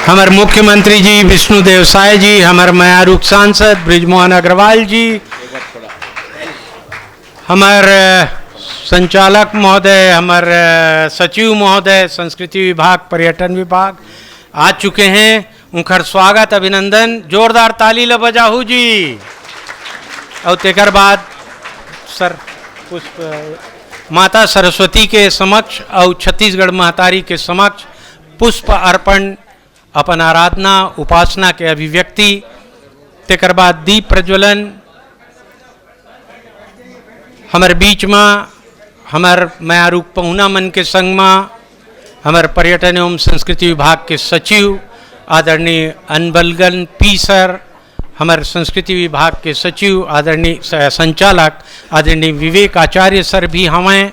हमारे मुख्यमंत्री जी विष्णुदेव साय जी, हमारे म्यारूक सांसद ब्रिजमोहन अग्रवाल जी, हमारे संचालक महोदय, हमारे सचिव महोदय, संस्कृति विभाग, पर्यटन विभाग आ चुके हैं। उनका स्वागत अभिनंदन, जोरदार ताली ल बजाहू जी। और तेकर बाद सर पुष्प माता सरस्वती के समक्ष और छत्तीसगढ़ महतारी के समक्ष पुष्प अर्पण, अपन आराधना उपासना के अभिव्यक्ति, तेकर बाद दीप प्रज्वलन। हमारे बीच में हमारे म्यारूक पहुना मन के संग में हमारे पर्यटन एवं संस्कृति विभाग के सचिव आदरणीय अनबलगन पी सर, हमारे संस्कृति विभाग के सचिव आदरणीय संचालक आदरणीय विवेक आचार्य सर भी हमें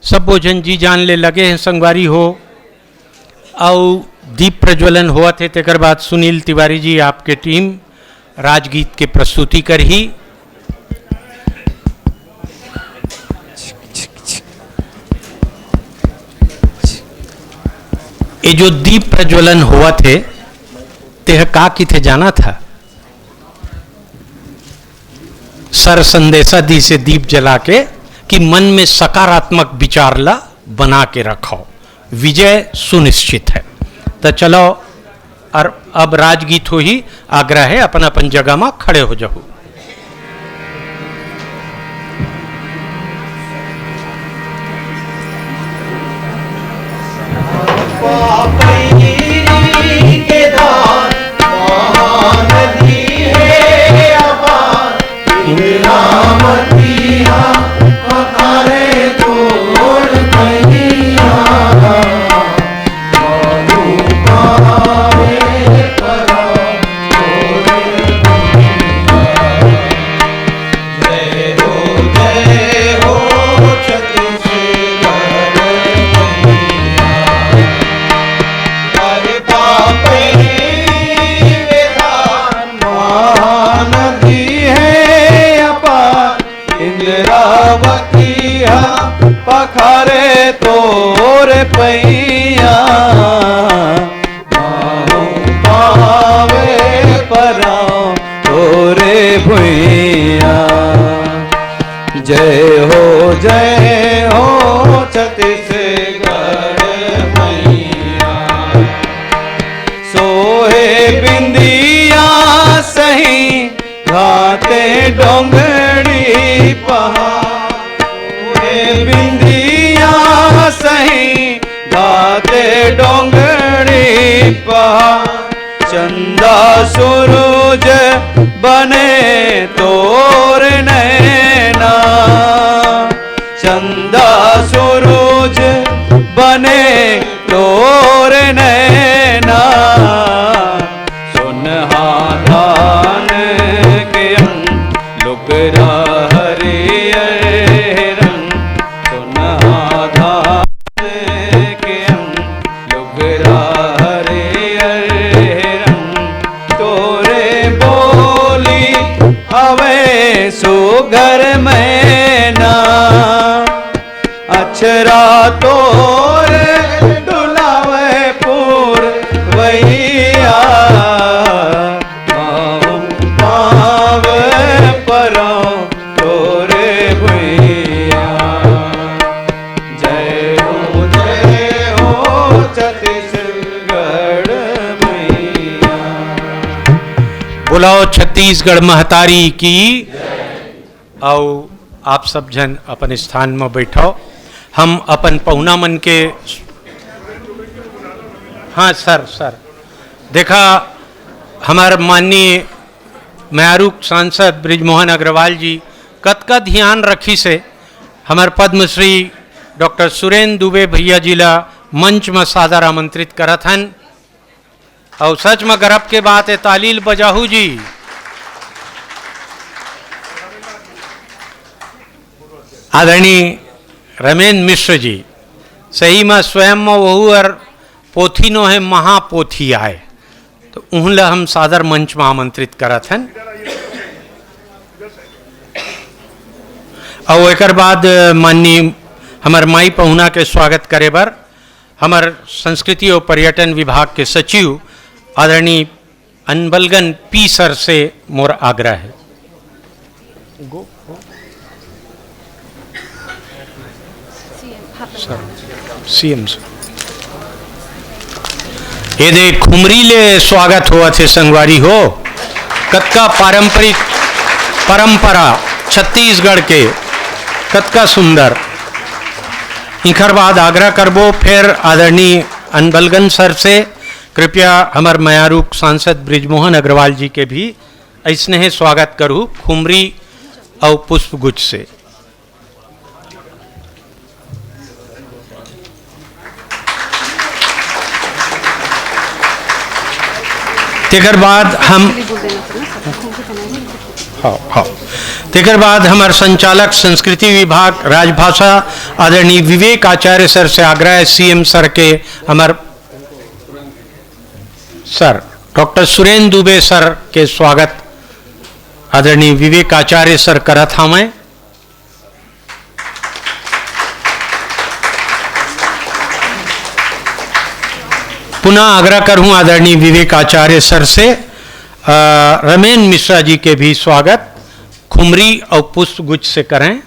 सब भोजन जी जान ले लगे हैं संगवारी हो। और दीप प्रज्वलन हुआ थे, तेकर बाद सुनील तिवारी जी आपके टीम राजगीत के प्रस्तुति कर ही। ये जो दीप प्रज्वलन हुआ थे तेह का की थे जाना था, सर संदेशा दी से दीप जला के कि मन में सकारात्मक विचार ला बना के रखो, विजय सुनिश्चित है। तो चलो और अब राजगीत हो ही आग्रह है, अपन अपन जगह में खड़े हो जाओ। पखारे तोर पैया पावे परा तोरे भुइया। जय हो छत्तीसगढ़ मैया। सोहे बिंदिया सही घाते डोंगड़ी पहाड़, बिंदिया सही गाते डोंगरी पहाड़। चंदा सूरज बने तोर नैना, चंदा सूरज बने तोर नैना। सुनहा धान के लुगरा घर में ना अक्षरा तोर डुलावे पूर वैया। पावे परो तोरे भैया। जय हो छत्तीसगढ़ मैया। बुलाओ छत्तीसगढ़ महतारी की। आओ आप सब जन अपन स्थान में बैठो। हम अपन पहुना मन के, हाँ सर देखा हमारे माननीय म्यारूक सांसद ब्रिजमोहन अग्रवाल जी कतका ध्यान रखी से हमारे पद्मश्री डॉक्टर सुरेंद्र दुबे भैया जी ला मंच में सादर आमंत्रित करत हन। और सच में गर्व के बात है, तालील बजाहू जी। आदरणीय रमेन मिश्र जी सही में स्वयं में वहू और पोथी नो है महापोथी आए, तो उनला हम सादर मंच में आमंत्रित करत हन। और एक बाद माननीय हमार माई पहुना के स्वागत करे बर हमार संस्कृति और पर्यटन विभाग के सचिव आदरणीय अनबलगन पी सर से मोर आग्रह है। सीएम सर ये दे खुमरी ले स्वागत हुआ थे संगवारी हो कतका पारंपरिक परंपरा छत्तीसगढ़ के कतका सुंदर। इखर बाद आग्रह करबो फिर आदरणीय अनबलगन सर से कृपया हमार मयारूक सांसद ब्रिजमोहन अग्रवाल जी के भी ऐसने ही स्वागत करूँ खुमरी और पुष्पगुच्छ से। तेकर बाद हम तेकर बाद हमारे संचालक संस्कृति विभाग राजभाषा आदरणीय विवेक आचार्य सर से आग्रह है सीएम सर के हमार sir doctor Surendra Dubey sir के स्वागत आदरणीय विवेक आचार्य सर करत हमें। पुनः आग्रह करूं आदरणीय विवेक आचार्य सर से रमेन मिश्रा जी के भी स्वागत खुमरी और पुष्पगुच्छ से करें।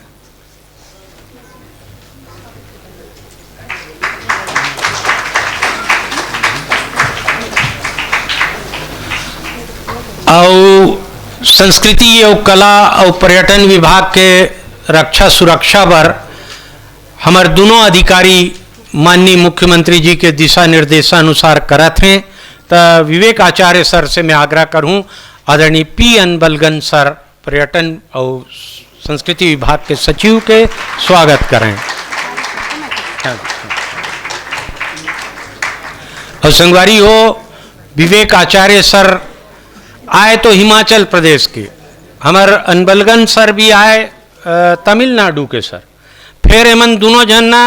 और संस्कृति और कला और पर्यटन विभाग के रक्षा सुरक्षा पर हमारे दोनों अधिकारी माननीय मुख्यमंत्री जी के दिशा निर्देशानुसार करत हैं। तो विवेक आचार्य सर से मैं आग्रह करूं आदरणीय पी अनबलगन सर पर्यटन और संस्कृति विभाग के सचिव के स्वागत करें। और संगवारी हो विवेक आचार्य सर आए तो हिमाचल प्रदेश के, हमारे अनबलगन सर भी आए तमिलनाडु के सर, फिर एमन दोनों जन ना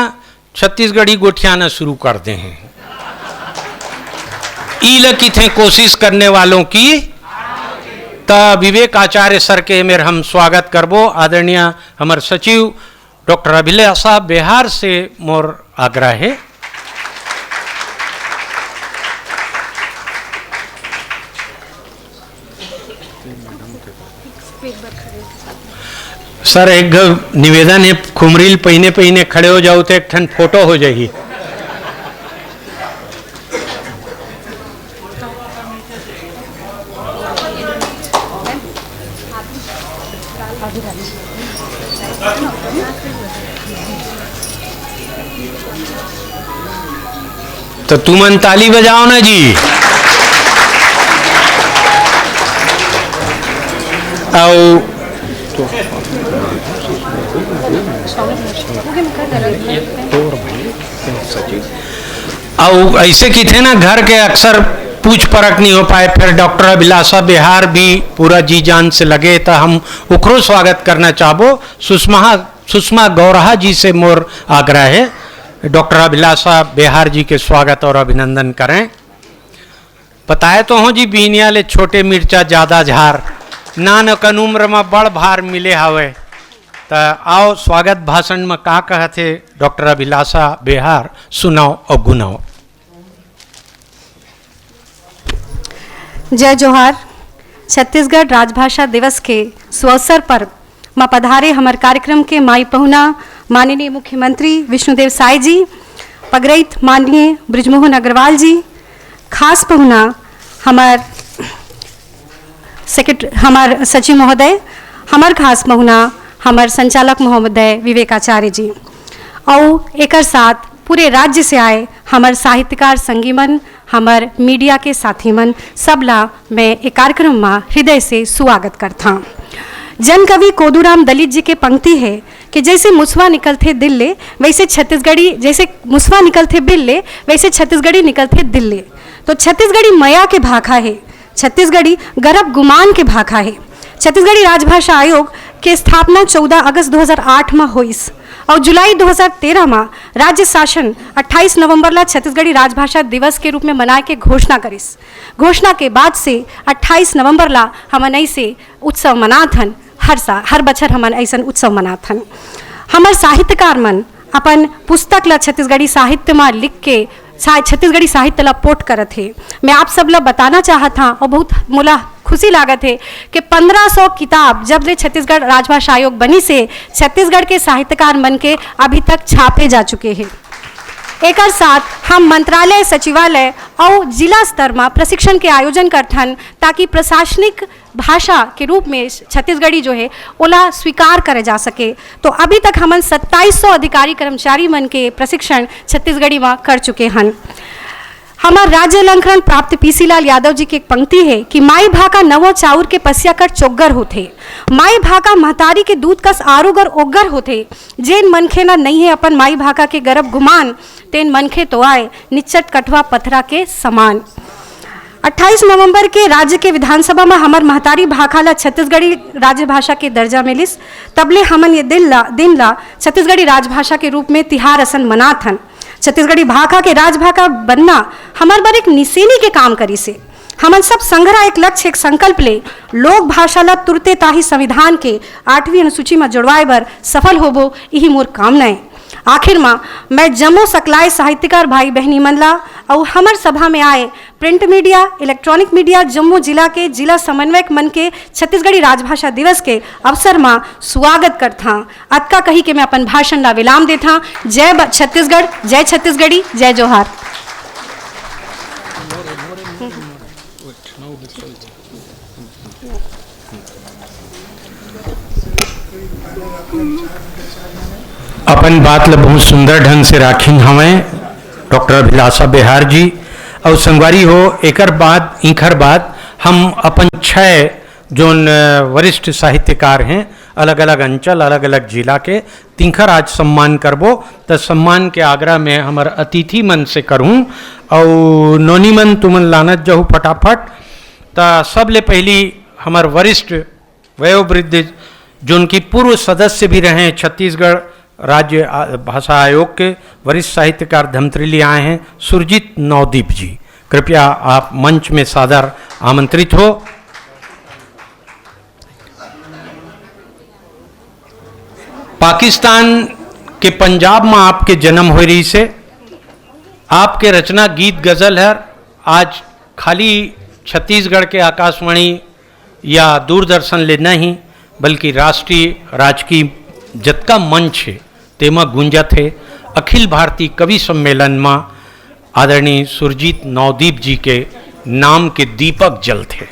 छत्तीसगढ़ी गोठियाना शुरू कर दे हैं। ईल की थे कोशिश करने वालों की त विवेक आचार्य सर के मेरे हम स्वागत करबो। आदरणीय हमारे सचिव डॉक्टर अभिलाषा बेहार से मोर आग्रह है। सर एक निवेदन है खुमरील पहिने पहिने खड़े हो जाओ तो एक ठन फोटो हो जाएगी। तो तुमन ताली बजाओ ना जी। आओ और ऐसे की थे ना घर के अक्सर पूछ परख नहीं हो पाए, फिर डॉक्टर अभिलाषा बिहार भी पूरा जी जान से लगे तो हम उखरो स्वागत करना चाहबो। सुषमा गौरहा जी से मोर आग्रह है डॉक्टर अभिलाषा बिहार जी के स्वागत और अभिनंदन करें। बताए तो हो जी बीनिया ले छोटे मिर्चा ज्यादा झार नान कन उम्र में बड़ भार मिले हवे। तो आओ स्वागत भाषण में का कहते डॉक्टर अभिलाषा बिहार सुनाओ और गुनाओ। जय जोहार। छत्तीसगढ़ राजभाषा दिवस के सुअवसर पर मां पधारे हमारे कार्यक्रम के माई पहुना माननीय मुख्यमंत्री विष्णुदेव साय जी, पगरैत माननीय ब्रिजमोहन अग्रवाल जी, खास पहुना हमार हमार सचिव महोदय, हमार खास पहुना हमार संचालक महोदय विवेक आचार्य जी और एक साथ पूरे राज्य से आए हमार साहित्यकार संगीमन, हमार मीडिया के साथी मन सबला मैं एक कार्यक्रम में हृदय से स्वागत करता। जन कवि कोदूराम दलित जी के पंक्ति है कि जैसे मुसवा निकलते दिल ले वैसे छत्तीसगढ़ी, जैसे मुसवा निकलते बिल ले वैसे छत्तीसगढ़ी निकलते दिल ले। तो छत्तीसगढ़ी मया के भाखा है, छत्तीसगढ़ी गर्भ गुमान के भाखा है। छत्तीसगढ़ी राजभाषा आयोग के स्थापना 14 अगस्त 2008 में हुईस और जुलाई 2013 में राज्य शासन 28 नवंबर ला छत्तीसगढ़ी राजभाषा दिवस के रूप में मनाए के घोषणा करिस। घोषणा के बाद से 28 नवंबर ला हमन ऐसे उत्सव मनाथन, हर बछर हमन ऐसा उत्सव मनाथन। हमार साहित्यकार मन अपन पुस्तक ला छत्तीसगढ़ी साहित्य में लिख के छत्तीसगढ़ी साहित्य ला पोट करत है। मैं आप सब ला बताना चाहत हाँ और बहुत मोला खुशी लागत है कि 1500 किताब जब ले छत्तीसगढ़ राजभाषा आयोग बनी से छत्तीसगढ़ के साहित्यकार मन के अभी तक छापे जा चुके हैं। एक साथ हम मंत्रालय, सचिवालय और जिला स्तर में प्रशिक्षण के आयोजन करथन ताकि प्रशासनिक भाषा के रूप में छत्तीसगढ़ी जो है ओला स्वीकार करे जा सके। तो अभी तक हमन 2700 अधिकारी कर्मचारी मन के प्रशिक्षण छत्तीसगढ़ी में कर चुके हैं। हमार राज्य अलंकरण प्राप्त पीसी लाल यादव जी की एक पंक्ति है कि माई भाका नवो चाउर के पसिया कर चोग्गर होथे, माई भाका महतारी के दूध कस आरुग और ओग्गर होथे। जेन मनखे ना नहीं है अपन माई भाका के गर्भ गुमान, तेन मनखे तो आए निच्चट कटवा पथरा के समान। 28 नवंबर के राज्य के विधानसभा में हमार महतारी भाखा ला छत्तीसगढ़ी राजभाषा के दर्जा मिलिस। तबले हमन ये दिन ला छत्तीसगढ़ी राजभाषा के रूप में तिहार असन मनात हन। छत्तीसगढ़ी भाखा के राजभाखा बनना हमार बार एक निशानी के काम करी से हमन सब संग्रह एक लक्ष्य, एक संकल्प ले लोक भाषा ला तुरते ताही संविधान के 8वीं अनुसूची में जुड़वाए बर सफल होबो, यही मोर कामना है। आखिर में मैं जम्मू सकलाए साहित्यकार भाई बहनी मन ला और हमार सभा में आए print media, electronic media Jammu जिला के जिला समन्वयक मन के छत्तीसगढ़ी राजभाषा दिवस के अवसर में स्वागत करता। अतका कही के मैं अपन भाषण ला विराम देता। जय छत्तीसगढ़, जय छत्तीसगढ़ी, जय जोहार। अपन बात ला बहुत सुंदर ढंग से राखिन हमें डॉक्टर अभिलाषा बिहार जी और संगवारी हो। एकर बाद हम अपन 6 जोन वरिष्ठ साहित्यकार हैं अलग अलग अंचल, अलग अलग जिला के, तिनकर आज सम्मान करबो। तो सम्मान के आग्रह में हमार अतिथि मन से करूं और नोनी मन तुमन लानत जहू फटाफट। तो सबले पहली हमार वरिष्ठ वयोवृद्ध जो उनकी पूर्व सदस्य भी रहे छत्तीसगढ़ राज्य भाषा आयोग के वरिष्ठ साहित्यकार धमतरी आए हैं सुरजीत नवदीप जी। कृपया आप मंच में सादर आमंत्रित हो। पाकिस्तान के पंजाब में आपके जन्म हो रही से आपके रचना गीत गजल है आज खाली छत्तीसगढ़ के आकाशवाणी या दूरदर्शन ले नहीं बल्कि राष्ट्रीय राजकीय जतका मंच है तेमा गुंजत है। अखिल भारतीय कवि सम्मेलन में आदरणीय सुरजीत नवदीप जी के नाम के दीपक जलते,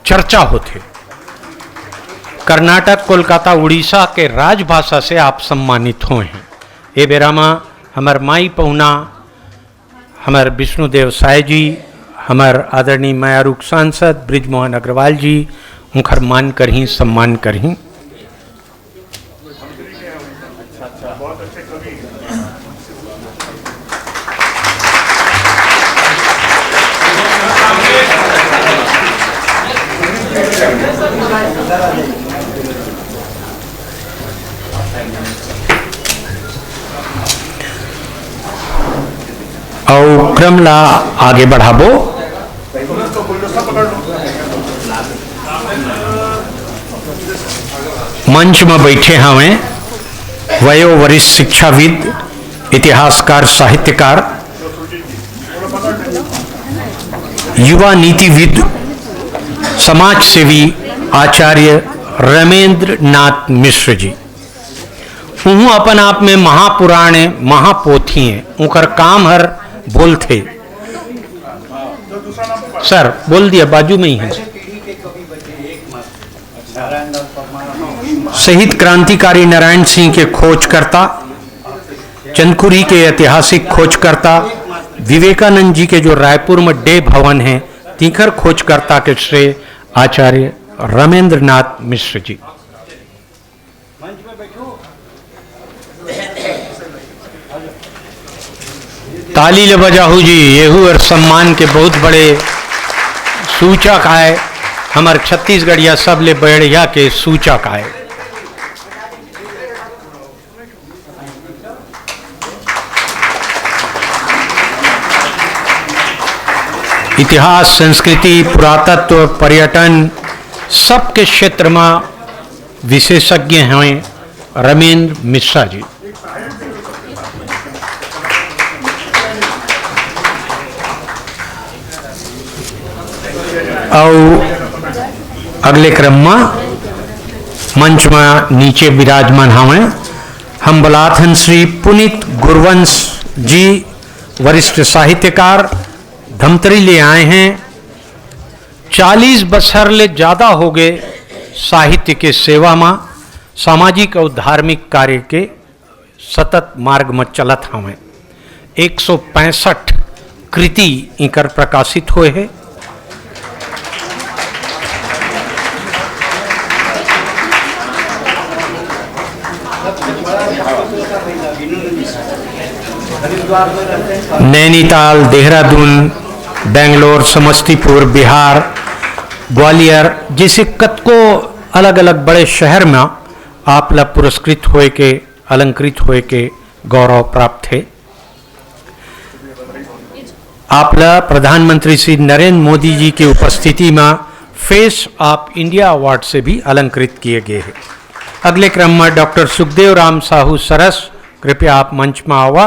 चर्चा होते। कर्नाटक, कोलकाता, उड़ीसा के राजभाषा से आप सम्मानित हुए हैं। ए बेरामा हमार माई पहुना हमार विष्णुदेव साय जी, हमार आदरणीय मायारूक सांसद ब्रिजमोहन अग्रवाल जी उनकर मान करही सम्मान करही। और क्रम ला आगे बढ़ाबो। मंच में बैठे हमें वयो वरिष्ठ शिक्षाविद, इतिहासकार, साहित्यकार, युवा नीतिविद, समाज सेवी आचार्य रमेंद्र नाथ मिश्र जी। उहू अपन आप में महापुराण महापोथी हैं, उनकर काम हर बोलते। सर बोल दिया, बाजू में ही है। शहीद क्रांतिकारी नारायण सिंह के खोजकर्ता, चंदकुरी के ऐतिहासिक खोजकर्ता, विवेकानंद जी के जो रायपुर में डे भवन है तीखर खोजकर्ता के श्रेय आचार्य रमेंद्र नाथ मिश्र जी। ताली ले बजाहू जी, येहू और सम्मान के बहुत बड़े सूचक आए। हमार छत्तीसगढ़िया सब ले बढ़िया के सूचक आए। इतिहास, संस्कृति, पुरातत्व, पर्यटन सबके क्षेत्र में विशेषज्ञ हैं रमेंद्र मिश्रा जी। और अगले क्रम में मंच में नीचे विराजमान हमें हम बुलाथन श्री पुनीत गुरवंश जी वरिष्ठ साहित्यकार धमतरी ले आए हैं। 40 बरस ले ज़्यादा हो गए साहित्य के सेवा में, सामाजिक और धार्मिक कार्य के सतत मार्ग में चलत हमें। 165 कृति इनकर प्रकाशित हुए हैं। नैनीताल, देहरादून, बेंगलोर, समस्तीपुर, बिहार, ग्वालियर जैसे कतको अलग अलग बड़े शहर में आपला पुरस्कृत होए के, अलंकृत होए के गौरव प्राप्त है। आपला प्रधानमंत्री श्री नरेंद्र मोदी जी की उपस्थिति में फेस ऑफ इंडिया अवार्ड से भी अलंकृत किए गए हैं। अगले क्रम में डॉक्टर सुखदेव राम साहू सरस, कृपया आप मंच में आवा।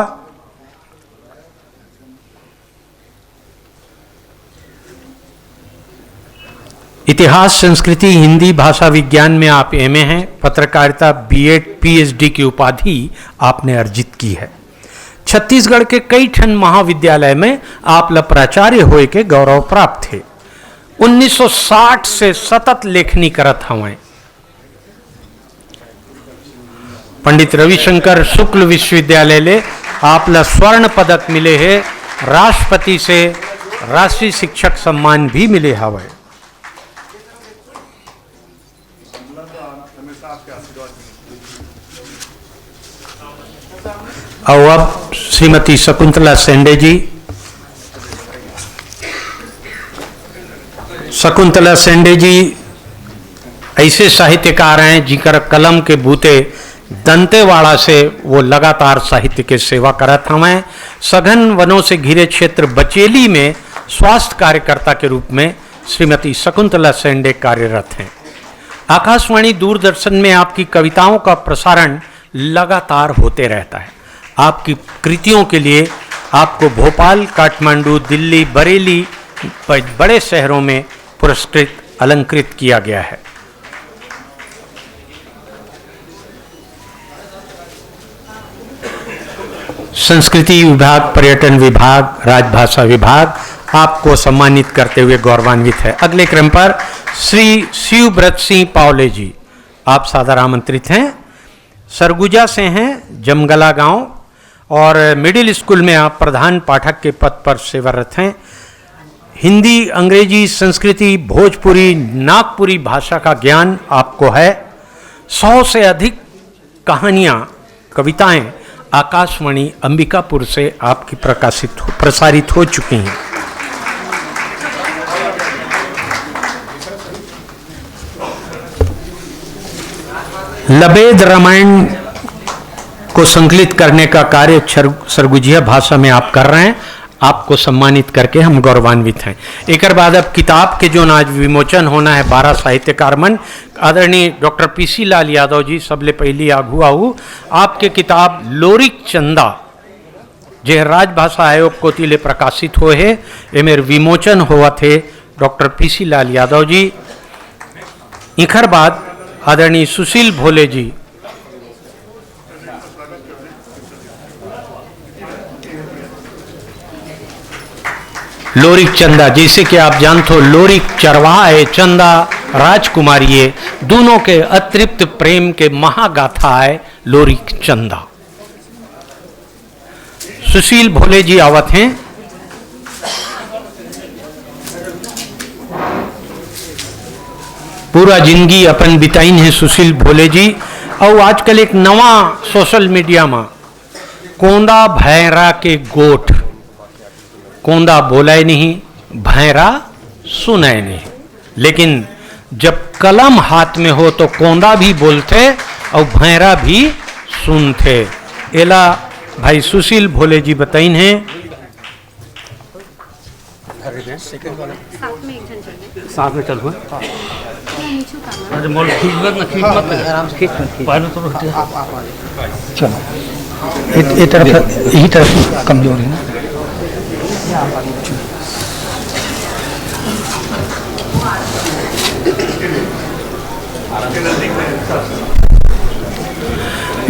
इतिहास, संस्कृति, हिंदी भाषा विज्ञान में आप एमए हैं। पत्रकारिता बीएड पीएचडी की उपाधि आपने अर्जित की है। छत्तीसगढ़ के कई ठन महाविद्यालय में आप प्राचार्य होए के गौरव प्राप्त थे। 1960 से सतत लेखनी करत हवें। पंडित रविशंकर शुक्ल विश्वविद्यालय ले आपला स्वर्ण पदक मिले है। राष्ट्रपति से राष्ट्रीय शिक्षक सम्मान भी मिले हवे। और अब श्रीमती शकुंतला सेंडे जी। शकुंतला सेंडे जी ऐसे साहित्यकार हैं जिनकर कलम के बूते दंतेवाड़ा से वो लगातार साहित्य के सेवा करत हमें। सघन वनों से घिरे क्षेत्र बचेली में स्वास्थ्य कार्यकर्ता के रूप में श्रीमती शकुंतला सेंडे कार्यरत हैं। आकाशवाणी दूरदर्शन में आपकी कविताओं का प्रसारण लगातार होते रहता है। आपकी कृतियों के लिए आपको भोपाल, काठमांडू, दिल्ली, बरेली बड़े शहरों में पुरस्कृत, अलंकृत किया गया है। संस्कृति विभाग, पर्यटन विभाग, राजभाषा विभाग आपको सम्मानित करते हुए गौरवान्वित है। अगले क्रम पर श्री शिवव्रत सिंह पावले जी, आप सादर आमंत्रित हैं। सरगुजा से हैं, जमगला गांव, और मिडिल स्कूल में आप प्रधान पाठक के पद पर सेवारत हैं। हिंदी, अंग्रेजी, संस्कृति, भोजपुरी, नागपुरी भाषा का ज्ञान आपको है। 100 से अधिक कहानियाँ, कविताएं आकाशवाणी अंबिकापुर से आपकी प्रसारित हो चुकी हैं। लबेद रामायण को संकलित करने का कार्य सरगुजिया भाषा में आप कर रहे हैं। आपको सम्मानित करके हम गौरवान्वित हैं। एक बाद अब किताब के जो आज विमोचन होना है 12 साहित्यकार मन, आदरणीय डॉक्टर पीसी लाल यादव जी सबले पहली आगू आहू। आपके किताब लोरिक चंदा जे राजभाषा आयोग को तिले प्रकाशित हुए है, एमेर विमोचन हुआ थे डॉक्टर पीसी लाल यादव जी। इखर बाद आदरणीय सुशील भोले जी, लोरिक चंदा, जैसे कि आप जानते हो लोरिक चरवाहा है, चंदा राजकुमारी है, दोनों के अतृप्त प्रेम के महागाथा है लोरिक चंदा। सुशील भोले जी आवत हैं। पूरा जिंदगी अपन बिताइन है सुशील भोले जी। और आजकल एक नवा सोशल मीडिया में कोंदा भैरा के गोठ, कोंदा बोलाए नहीं, भैरा सुनाए नहीं, लेकिन जब कलम हाथ में हो तो कोंदा भी बोलते और भैरा भी सुनते। एला भाई सुशील भोले जी बताइन हैं। साथ में चल ये तरफ यही तरफ कमजोर है ना।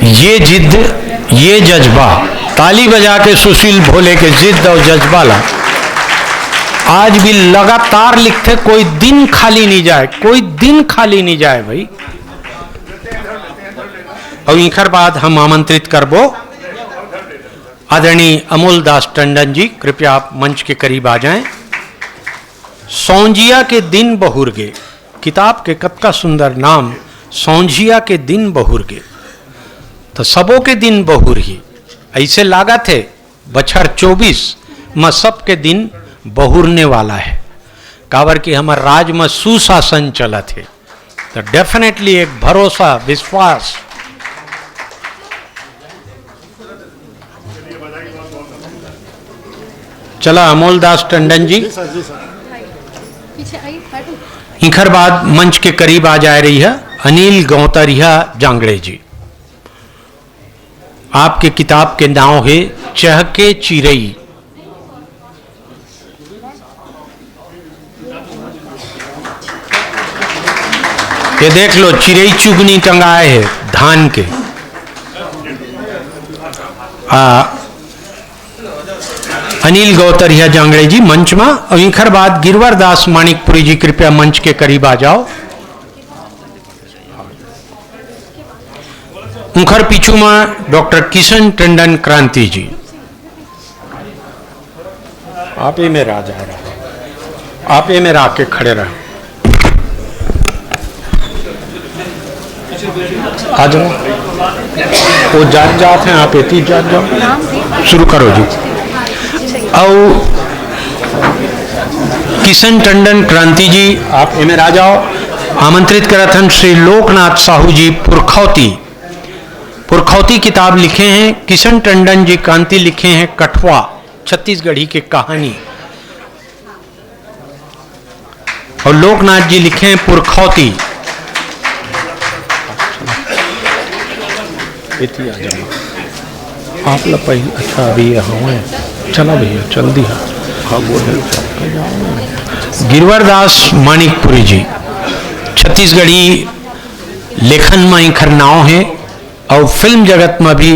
ये जिद, ये जज्बा, ताली बजा के सुशील भोले के जिद और जज्बा ला आज भी लगातार लिखते, कोई दिन खाली नहीं जाए, कोई दिन खाली नहीं जाए भाई। और इखर बाद हम आमंत्रित करबो आदरणीय अमोल दास टंडन जी, कृपया आप मंच के करीब आ जाएं। सौंजिया के दिन बहुरगे, किताब के कतका सुंदर नाम, सौंजिया के दिन बहुरगे। तो सबों के दिन बहुर ही ऐसे लागा थे बछर 24 में सबके दिन बहुरने वाला है, काबर कि हमारे राज में सुशासन चला थे। तो डेफिनेटली एक भरोसा, विश्वास। चला अमोल दास टंडन जी, इखर बाद मंच के करीब आ जा रही है अनिल गौतरिया जांगड़े जी। आपके किताब के नाम है चहके चिरई। ये देख लो, चिरई चुगनी टंगाए है धान के। अनिल गौतरिया जांगड़े जी मंच में। और इखर बाद गिरवर दास मानिकपुरी जी, कृपया मंच के करीब आ जाओ। उखर पीछू में डॉक्टर किशन टंडन क्रांति जी। आप ही मेरा आ जा रहा, आप ही मेरा आके खड़े रहो, आ जाओ। वो जात जात हैं, आप इतनी जात जाओ, शुरू करो जी। और किशन टंडन क्रांति जी, आप इमें आ जाओ। आमंत्रित करत हन श्री लोकनाथ साहू जी पुरखौती। पुरखौती किताब लिखे हैं। किशन टंडन जी क्रांति लिखे हैं कठवा, छत्तीसगढ़ी के कहानी। और लोकनाथ जी लिखे हैं पुरखौती। आ जाओ आप लोग पहले। अच्छा अभी यहाँ है, चला भैया चल दिया। हाँ बोल। गिरवर दास मानिकपुरी जी छत्तीसगढ़ी लेखन में इनकर नाव है और फिल्म जगत में भी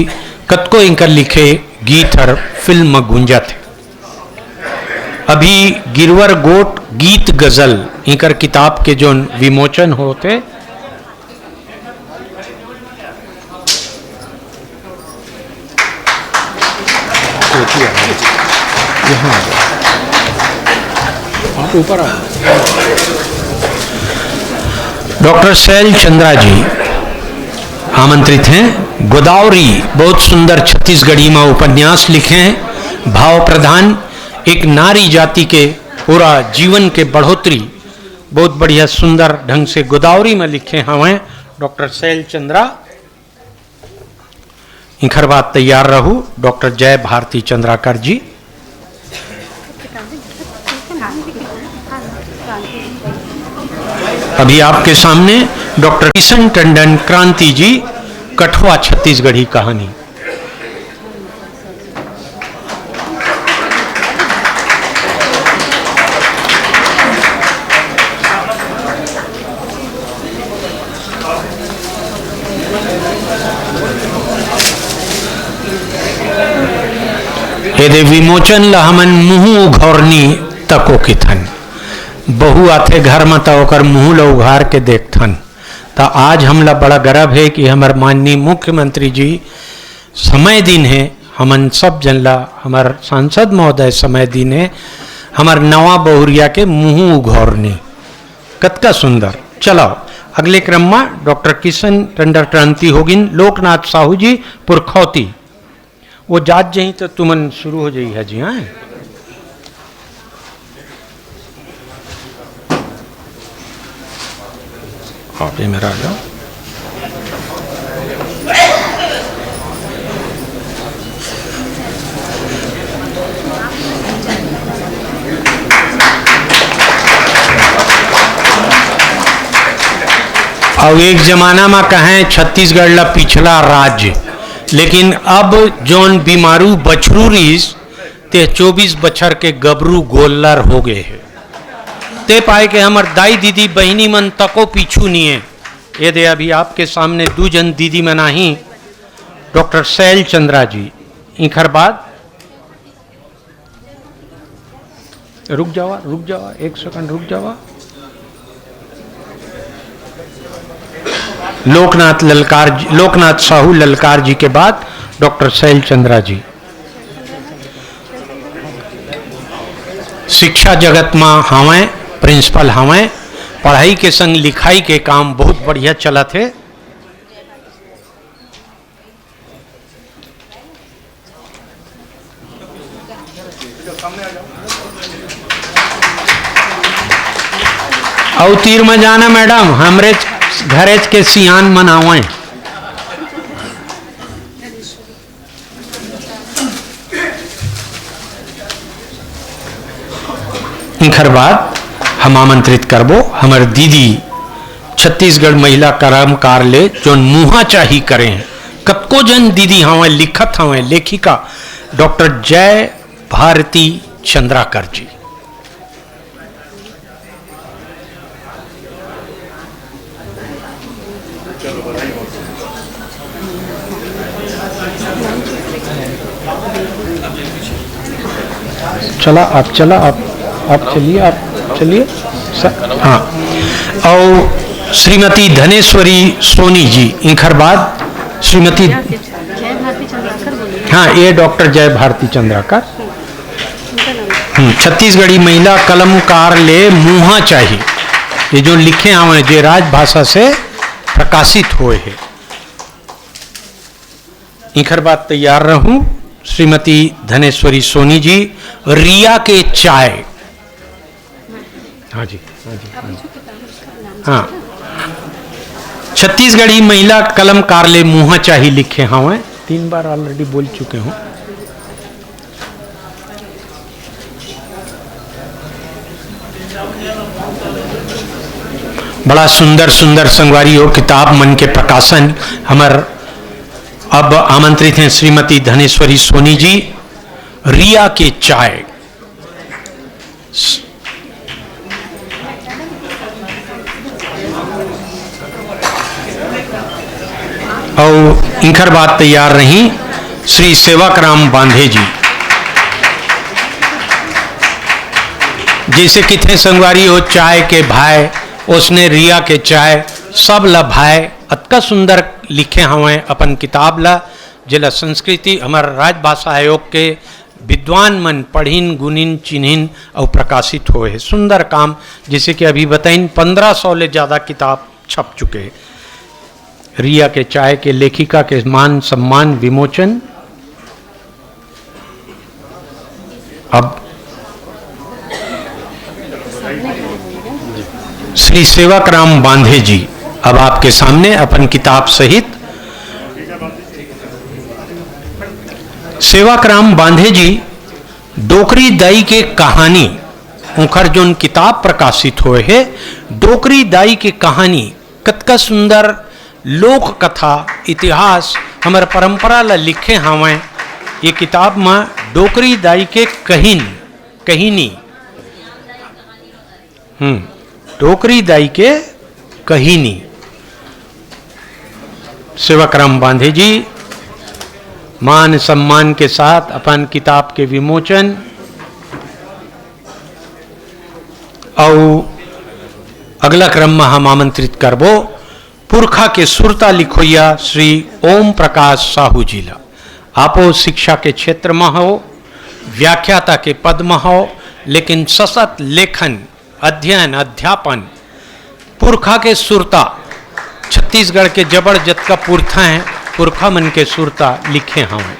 कतको इनकर लिखे गीत हर फिल्म में गूंजत है। अभी गिरवर गोट गीत गजल इनकर किताब के जो विमोचन होते, यहाँ आप ऊपर आ। डॉक्टर शैल चंद्रा जी आमंत्रित हैं। गोदावरी बहुत सुंदर छत्तीसगढ़ी में उपन्यास लिखे हैं, भाव प्रधान, एक नारी जाति के पूरा जीवन के बढ़ोतरी बहुत बढ़िया सुंदर ढंग से गोदावरी में लिखे हमें डॉक्टर शैल चंद्रा। इखर बात तैयार रहू डॉक्टर जय भारती चंद्राकर जी। अभी आपके सामने डॉक्टर किशन टंडन क्रांति जी, कठवा छत्तीसगढ़ी कहानी। यदि विमोचन लहमन मुँह उघौरनी तको किथन, बहु आथे घर में तो ओकर मुँह ला उघार के देखथन। तो आज हमला बड़ा गर्व है कि हमारे माननीय मुख्यमंत्री जी समय दिन है, हमन सब जन ला हमार सांसद महोदय समय दिन है, हमार नवा बहुरिया के मुँह उघौरनी कतका सुंदर। चलो अगले क्रम में डॉक्टर किशन टंडन क्रांति होगिन। लोकनाथ साहू जी पुरखौती, वो जात जही तो तुमन शुरू हो जाई है जी। हाँ आप ये मेरा आ जाओ। और एक जमाना में कहें छत्तीसगढ़ ला पिछला राज्य, लेकिन अब जौन बीमारू बछरू रीस ते 24 बछर के गबरू गोल्लर हो गए हैं। ते पाए के हमर दाई दीदी बहिनी मन तको पीछू नहीं है। ये दे अभी आपके सामने दू जन दीदी मनाही, डॉक्टर शैल चंद्रा जी। इखर बाद रुक जावा एक सेकंड रुक जावा। लोकनाथ साहू ललकार जी के बाद डॉक्टर शैल चंद्रा जी। शिक्षा जगत में हमें प्रिंसिपल हमें पढ़ाई के संग लिखाई के काम बहुत बढ़िया चला थे। और तीर में जाना मैडम, हमरे घरेज के सियान मनावे। इनकर बाद हम आमंत्रित करबो हमारे दीदी छत्तीसगढ़ महिला कर्मकार ले जो मुहा चाही करें। कतको जन दीदी हमें लिखत हमें लेखिका डॉक्टर जय भारती चंद्राकर जी। आप चलिए हाँ। और श्रीमती धनेश्वरी सोनी जी। इनकर बाद श्रीमती हाँ ये डॉक्टर जय भारती चंद्राकर। छत्तीसगढ़ी महिला कलमकार ले मुहा चाहिए, ये जो लिखे आवे जो राजभाषा से प्रकाशित हुए है। इनकर बाद तैयार रहूं श्रीमती धनेश्वरी सोनी जी। रिया के चाय। हाँ जी हाँ। छत्तीसगढ़ी महिला कलमकार ले मुहा चाही लिखे हमें 3 बार ऑलरेडी बोल चुके हूं। बड़ा सुंदर सुंदर संगवारी हो किताब मन के प्रकाशन हमार। अब आमंत्रित हैं श्रीमती धनेश्वरी सोनी जी। रिया के चाय। और इनकर बात तैयार रही श्री सेवाकराम बांधे जी। जैसे कितने संगवारी हो चाय के भाई, उसने रिया के चाय सब ला भाई अतका सुंदर लिखे हमें अपन किताब ला जिला संस्कृति हमारा राजभाषा आयोग के विद्वान मन पढ़िन गुनिन चिन्हिन और प्रकाशित हुए है। सुंदर काम जैसे कि अभी बताइन 1500 ले ज़्यादा किताब छप चुके हैं। रिया के चाय के लेखिका के मान सम्मान विमोचन। अब श्री सेवाकराम बांधे जी अब आपके सामने अपन किताब सहित। सेवाकराम बांधे जी डोकरी दाई के कहानी उनकर जो किताब प्रकाशित हुए है। डोकरी दाई के कहानी कतका सुंदर लोक कथा इतिहास हमारे परंपरा ला लिखे हमें। ये किताब में डोकरी दाई के कहिनी डोकरी दाई के कहिनी। सेवाकराम बांधे जी मान सम्मान के साथ अपन किताब के विमोचन। और अगला क्रम में हम आमंत्रित करबो पुरखा के सुरता लिखोया श्री ओम प्रकाश साहू जी ला। आपो शिक्षा के क्षेत्र में हो, व्याख्याता के पद में हो, लेकिन सशक्त लेखन अध्ययन अध्यापन पुरखा के सुरता छत्तीसगढ़ के जबरदस्त का पुरखा हैं, पुरखा मन के सुरता लिखे हमें।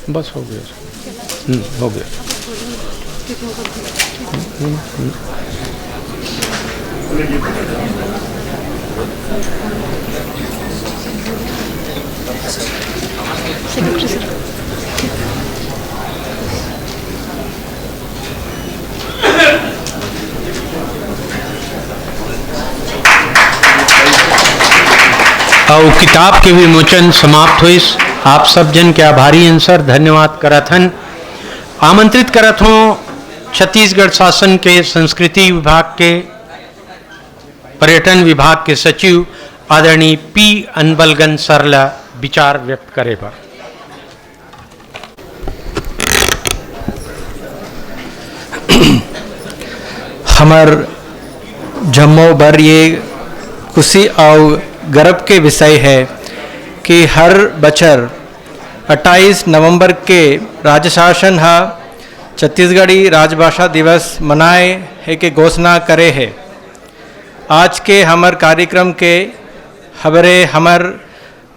बस हो गया हो गया। और किताब के विमोचन समाप्त हुई। आप सब जन के आभारी हैं सर, धन्यवाद करत हन। आमंत्रित करत हूँ छत्तीसगढ़ शासन के संस्कृति विभाग के पर्यटन विभाग के सचिव आदरणीय पी अनबलगन सरला विचार व्यक्त करे पर। हमार जम्मू भर ये खुशी और गर्व के विषय है कि हर बचर 28 नवंबर के राज्य शासन हा छत्तीसगढ़ी राजभाषा दिवस मनाए है के घोषणा करे है। आज के हमार कार्यक्रम के हमर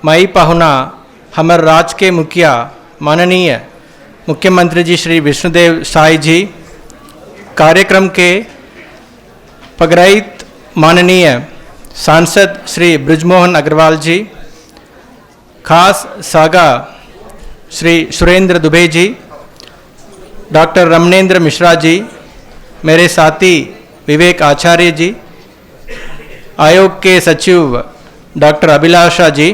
माई पाहुना हमर राज्य के मुखिया माननीय मुख्यमंत्री जी श्री विष्णुदेव साय जी, कार्यक्रम के पगराइत माननीय सांसद श्री बृजमोहन अग्रवाल जी, खास सागा श्री सुरेंद्र दुबे जी, डॉक्टर रमनेंद्र मिश्रा जी, मेरे साथी विवेक आचार्य जी, आयोग के सचिव डॉक्टर अभिलाषा जी,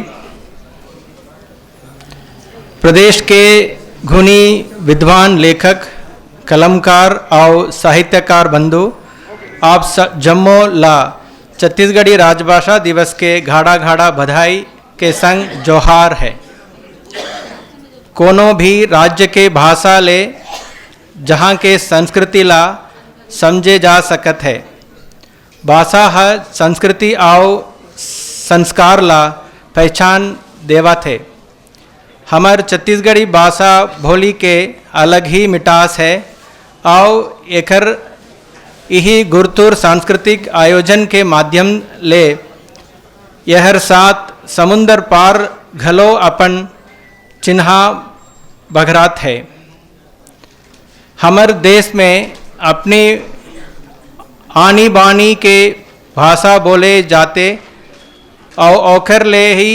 प्रदेश के गुणी विद्वान लेखक, कलमकार और साहित्यकार बंधु, आप जम्मू ला छत्तीसगढ़ी राजभाषा दिवस के घाड़ा घाड़ा बधाई के संग जोहार है। कोनो भी राज्य के भाषा ले जहाँ के संस्कृति ला समझे जा सकत है। भाषा है संस्कृति और संस्कार ला पहचान देवत है। हमार छत्तीसगढ़ी भाषा बोली के अलग ही मिठास है और एकर यही गुरुतुर सांस्कृतिक आयोजन के माध्यम ले यहर साथ समुंदर पार घलो अपन चिन्हा बघरात है। हमार देश में अपनी आनी बानी के भाषा बोले जाते और ओखर ले ही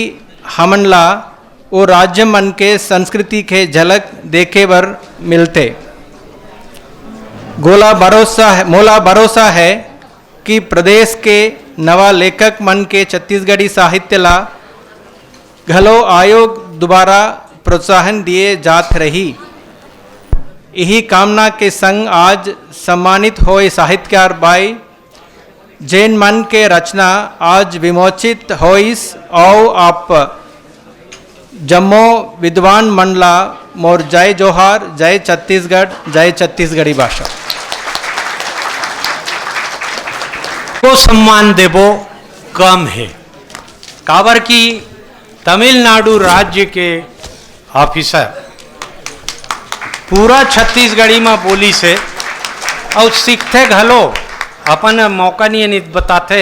हमन ला वो राज्य मन के संस्कृति के झलक देखे बर मिलते। मोला भरोसा है कि प्रदेश के नवा लेखक मन के छत्तीसगढ़ी साहित्य ला घलो आयोग दोबारा प्रोत्साहन दिए जात रही। यही कामना के संग आज सम्मानित होए साहित्यकार बाई जैन मन के रचना आज विमोचित होइस और आप जम्मो विद्वान मनला मोर जय जोहार, जय छत्तीसगढ़, जय छत्तीसगढ़ी भाषा को सम्मान देवो कम है। काबर की तमिलनाडु राज्य के ऑफिसर पूरा छत्तीसगढ़ी में बोली से और सीखते घलो अपन मौका नहीं नित बताते।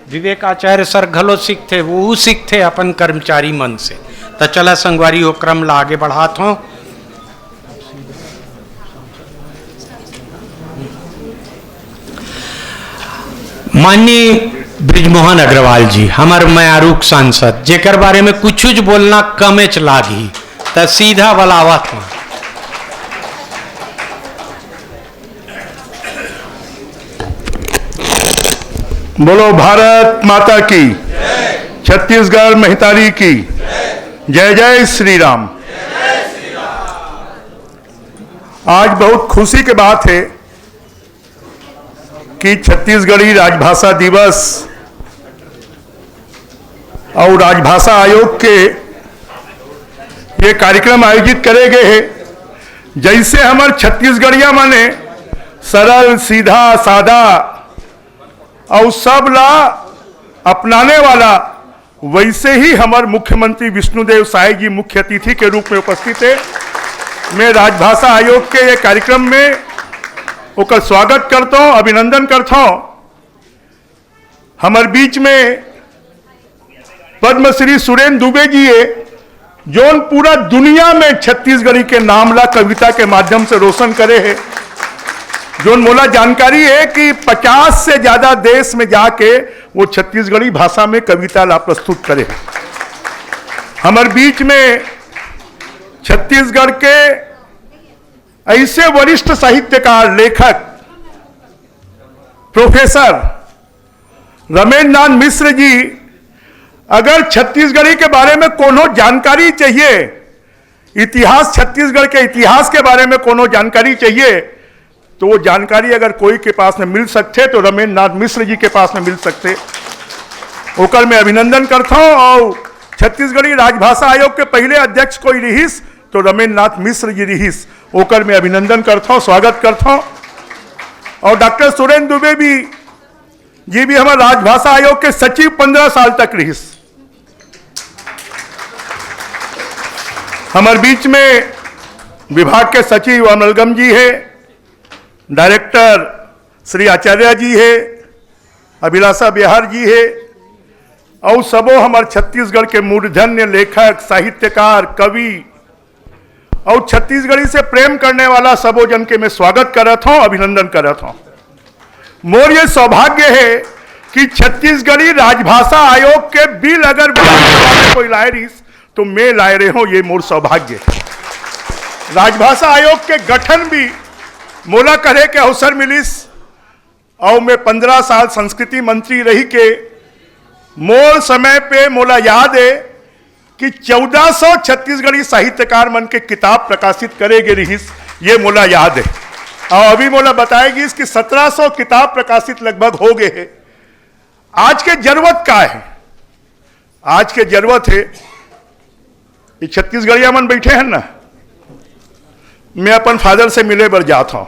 विवेक आचार्य सर घलो सीखते, वो सीखते अपन कर्मचारी मन से। तो चला संगवारी हो क्रम ला आगे बढ़ात हो। माननीय बृजमोहन अग्रवाल जी हमार मयारूक सांसद, जेकर बारे में कुछ बोलना कमेच लागी तो सीधा बलावत में। बोलो भारत माता की, छत्तीसगढ़ महितारी की, जय जय श्री राम। आज बहुत खुशी की बात है कि छत्तीसगढ़ी राजभाषा दिवस और राजभाषा आयोग के ये कार्यक्रम आयोजित करे गए हैं। जैसे हमारे छत्तीसगढ़िया माने सरल सीधा सादा और सब ला अपनाने वाला, वैसे ही हमारे मुख्यमंत्री विष्णुदेव साय जी मुख्य अतिथि के रूप में उपस्थित है। मैं राजभाषा आयोग के ये कार्यक्रम में उनका स्वागत करता हूँ, अभिनंदन करता हूँ। हमारे बीच में पद्मश्री सुरेंद्र दुबे जी है, जो पूरा दुनिया में छत्तीसगढ़ी के नाम ला कविता के माध्यम से रोशन करे है। जो मोला जानकारी है कि 50 से ज्यादा देश में जाके वो छत्तीसगढ़ी भाषा में कविता ला प्रस्तुत करे है। हमारे बीच में छत्तीसगढ़ के ऐसे वरिष्ठ साहित्यकार, लेखक, प्रोफेसर रमेंद्र मिश्र जी, अगर छत्तीसगढ़ी के बारे में कोनो जानकारी चाहिए इतिहास, छत्तीसगढ़ के इतिहास के बारे में कोनो जानकारी चाहिए तो वो जानकारी अगर कोई के पास में मिल सकते तो रमेश नाथ मिश्र जी के पास में मिल सकते। ओकर मैं अभिनंदन करता हूँ। और छत्तीसगढ़ी राजभाषा आयोग के पहले अध्यक्ष कोई रहीस तो रमेश नाथ मिश्र जी रहीस, ओकर मैं अभिनंदन करता हूँ, स्वागत करता हूँ। और डॉक्टर सुरेंद्र दुबे जी भी हमारे राजभाषा आयोग के सचिव 15 साल तक रहीस। हमारे बीच में विभाग के सचिव अमलगम जी है, डायरेक्टर श्री आचार्य जी है, अभिलाषा बिहार जी है, और सबो हमारे छत्तीसगढ़ के मूर्धन्य लेखक, साहित्यकार, कवि और छत्तीसगढ़ी से प्रेम करने वाला सबो जन के मैं स्वागत करत हूँ, अभिनंदन करत हूँ। मोर ये सौभाग्य है कि छत्तीसगढ़ी राजभाषा आयोग के बिल अगर कोई लाए रहीस तो मैं लाए रहे हूँ, ये मोर सौभाग्य है। राजभाषा आयोग के गठन भी मोला करे के अवसर मिलिस और मैं 15 साल संस्कृति मंत्री रही के मोर समय पे मोला याद है कि 1400 छत्तीसगढ़ी साहित्यकार मन के किताब प्रकाशित करेगे रहीस, ये मोला याद है। और अभी मोला बताएगी कि 1700 किताब प्रकाशित लगभग हो गए हैं। आज के जरूरत क्या है? आज के जरूरत है, ये छत्तीसगढ़िया मन बैठे हैं ना, मैं अपन फादर से मिले बर जाता हूं।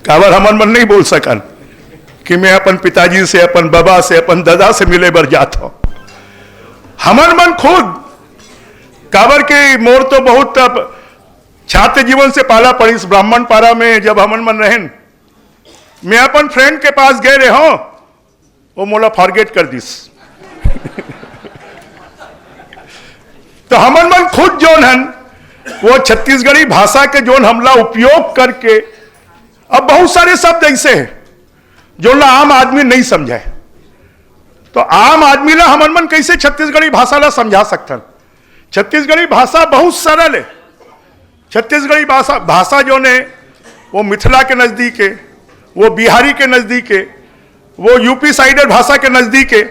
काबर हमन मन नहीं बोल सकन कि मैं अपन पिताजी से, अपन बाबा से, अपन दादा से मिले बर जाता हूं। हमन मन खुद काबर के मोर तो बहुत छात्र जीवन से पाला पड़ी ब्राह्मण पारा में, जब हमन मन रहन मैं अपन फ्रेंड के पास गए रहे हो, वो मोला फॉरगेट कर दिस। तो हमन मन खुद जोन हन वो छत्तीसगढ़ी भाषा के जोन हमला उपयोग करके अब बहुत सारे शब्द ऐसे हैं जो ला आम आदमी नहीं समझे, तो आम आदमी ला हमन मन कैसे छत्तीसगढ़ी भाषा ला समझा सकते? छत्तीसगढ़ी भाषा बहुत सरल है। छत्तीसगढ़ी भाषा जो ने वो मिथिला के नजदीक है, वो बिहारी के नजदीक है, वो यूपी साइडर भाषा के नजदीक है।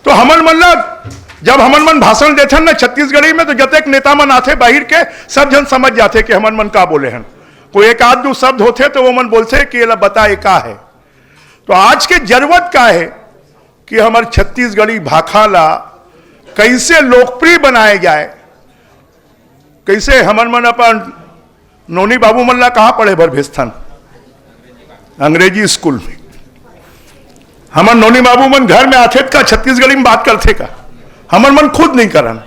तो हमन मन ला जब हमन मन भाषण देते ना छत्तीसगढ़ी में, तो जतेक नेता मन आते बाहर के सब जन समझ जाते कि हमन मन का बोले हैं। कोई एक आध दो शब्द होते तो वो मन बोलते कि ये बता ये का है। तो आज के जरूरत का है कि हमारे छत्तीसगढ़ी भाषा ला कैसे लोकप्रिय बनाए जाए, कैसे हमन मन अपन नोनी बाबू मन ला कहाँ पढ़े भर भेजथन? अंग्रेजी स्कूल में। हमन नोनी बाबू मन घर में आते का छत्तीसगढ़ी में बात करते का? हमन मन खुद नहीं करन,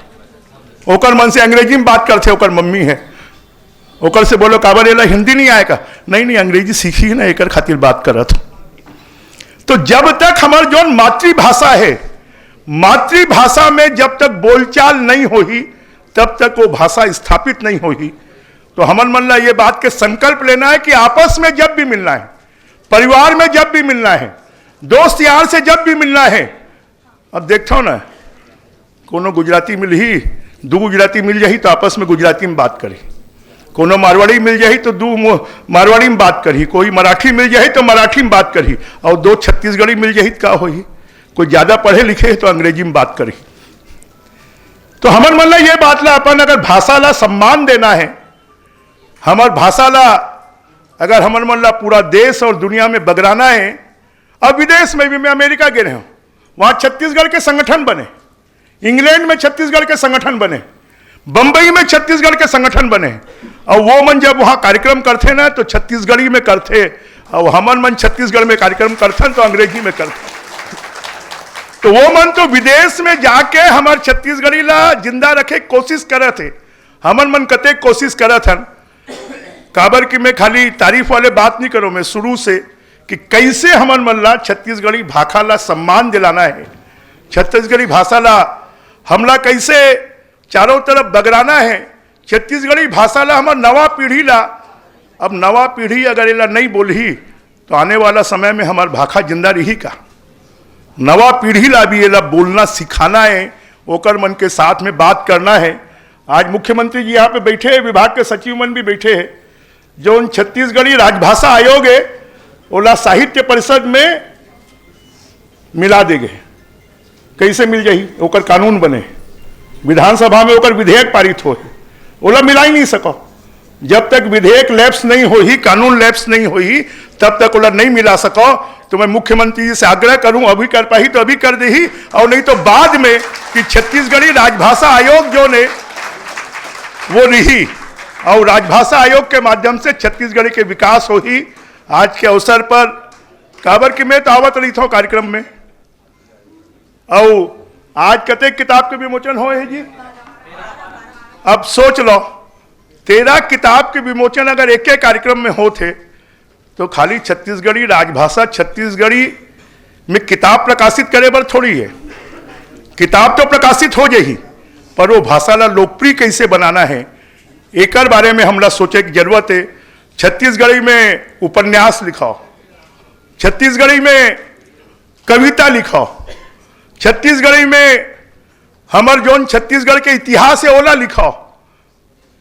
ओकर मन से अंग्रेजी में बात करते। ओकर मम्मी है, ओकर से बोलो काबर एला हिंदी नहीं आएगा? नहीं अंग्रेजी सीखी है ना, एकर खातिर बात करत। तो जब तक हमार जो मातृभाषा है, मातृभाषा में जब तक बोलचाल नहीं होगी तब तक वो भाषा स्थापित नहीं होगी। तो हमन मन ला ये बात के संकल्प लेना है कि आपस में जब भी मिलना है, परिवार में जब भी मिलना है, दोस्त यार से जब भी मिलना है, अब देखता हूं ना कोनो गुजराती मिल ही, दो गुजराती मिल जाही तो आपस में गुजराती में बात करी, कोनो मारवाड़ी मिल जाही तो दो मारवाड़ी में बात करी, कोई मराठी मिल जाही तो मराठी में बात करी, और दो छत्तीसगढ़ी मिल जाही तो क्या होगी? कोई ज्यादा पढ़े लिखे है तो अंग्रेजी में बात करी। तो हमन मन ला ये बात ला अपन अगर भाषा ला सम्मान देना है, हमार भाषा ला अगर हमन मन ला पूरा देश और दुनिया में बगराना है। अब विदेश में भी मैं अमेरिका गए हूं, वहां छत्तीसगढ़ के संगठन बने, इंग्लैंड में छत्तीसगढ़ के संगठन बने, बंबई में छत्तीसगढ़ के संगठन बने, और वो मन जब वहां कार्यक्रम करते ना तो छत्तीसगढ़ी में करते, और हमन मन छत्तीसगढ़ में कार्यक्रम करते तो अंग्रेजी में करते। तो वो मन तो विदेश में जाके हमारे छत्तीसगढ़ी ला जिंदा रखे कोशिश करे थे। हमन मन कते कोशिश करे थे काबर कि मैं खाली तारीफ वाले बात नहीं करूं, मैं शुरू से कि कैसे हमन मन ला छत्तीसगढ़ी भाषा ला सम्मान दिलाना है, छत्तीसगढ़ी भाषा ला हमला कैसे चारों तरफ बगराना है। छत्तीसगढ़ी भाषा ला हमार नवा पीढ़ी ला, अब नवा पीढ़ी अगर इला नहीं बोली तो आने वाला समय में हमार भाषा जिंदा रही का? नवा पीढ़ी ला भी ये बोलना सिखाना है, ओकर मन के साथ में बात करना है। आज मुख्यमंत्री जी यहाँ पे बैठे हैं, विभाग के सचिव मन भी बैठे हैं, जो उन छत्तीसगढ़ी राजभाषा आयोग है ओला साहित्य परिषद में मिला देंगे। कैसे मिल जाही, ओकर कानून बने, विधानसभा में ओकर विधेयक पारित हो, ओला मिला ही नहीं सको। जब तक विधेयक लैप्स नहीं हो ही, कानून लैप्स नहीं हो ही, तब तक ओला नहीं मिला सको। तो मैं मुख्यमंत्री जी से आग्रह करूं, अभी कर पाही तो अभी कर दे ही, और नहीं तो बाद में कि छत्तीसगढ़ी राजभाषा आयोग जो ने वो रही, और राजभाषा आयोग के माध्यम से छत्तीसगढ़ी के विकास हो ही। आज के अवसर पर काबर की मैं तो आवत रही था कार्यक्रम में, और आज कते किताब के विमोचन हो है जी। अब सोच लो 13 किताब के विमोचन अगर एक कार्यक्रम में होते तो खाली छत्तीसगढ़ी राजभाषा छत्तीसगढ़ी में किताब प्रकाशित करे बर थोड़ी है, किताब तो प्रकाशित हो जाही, पर वो भाषा ला लोकप्रिय कैसे बनाना है एक बारे में हमरा सोचे की जरूरत है। छत्तीसगढ़ी में उपन्यास लिखाओ, छत्तीसगढ़ी में कविता लिखाओ, छत्तीसगढ़ी में हमर जोन छत्तीसगढ़ के इतिहास है ओला लिखाओ।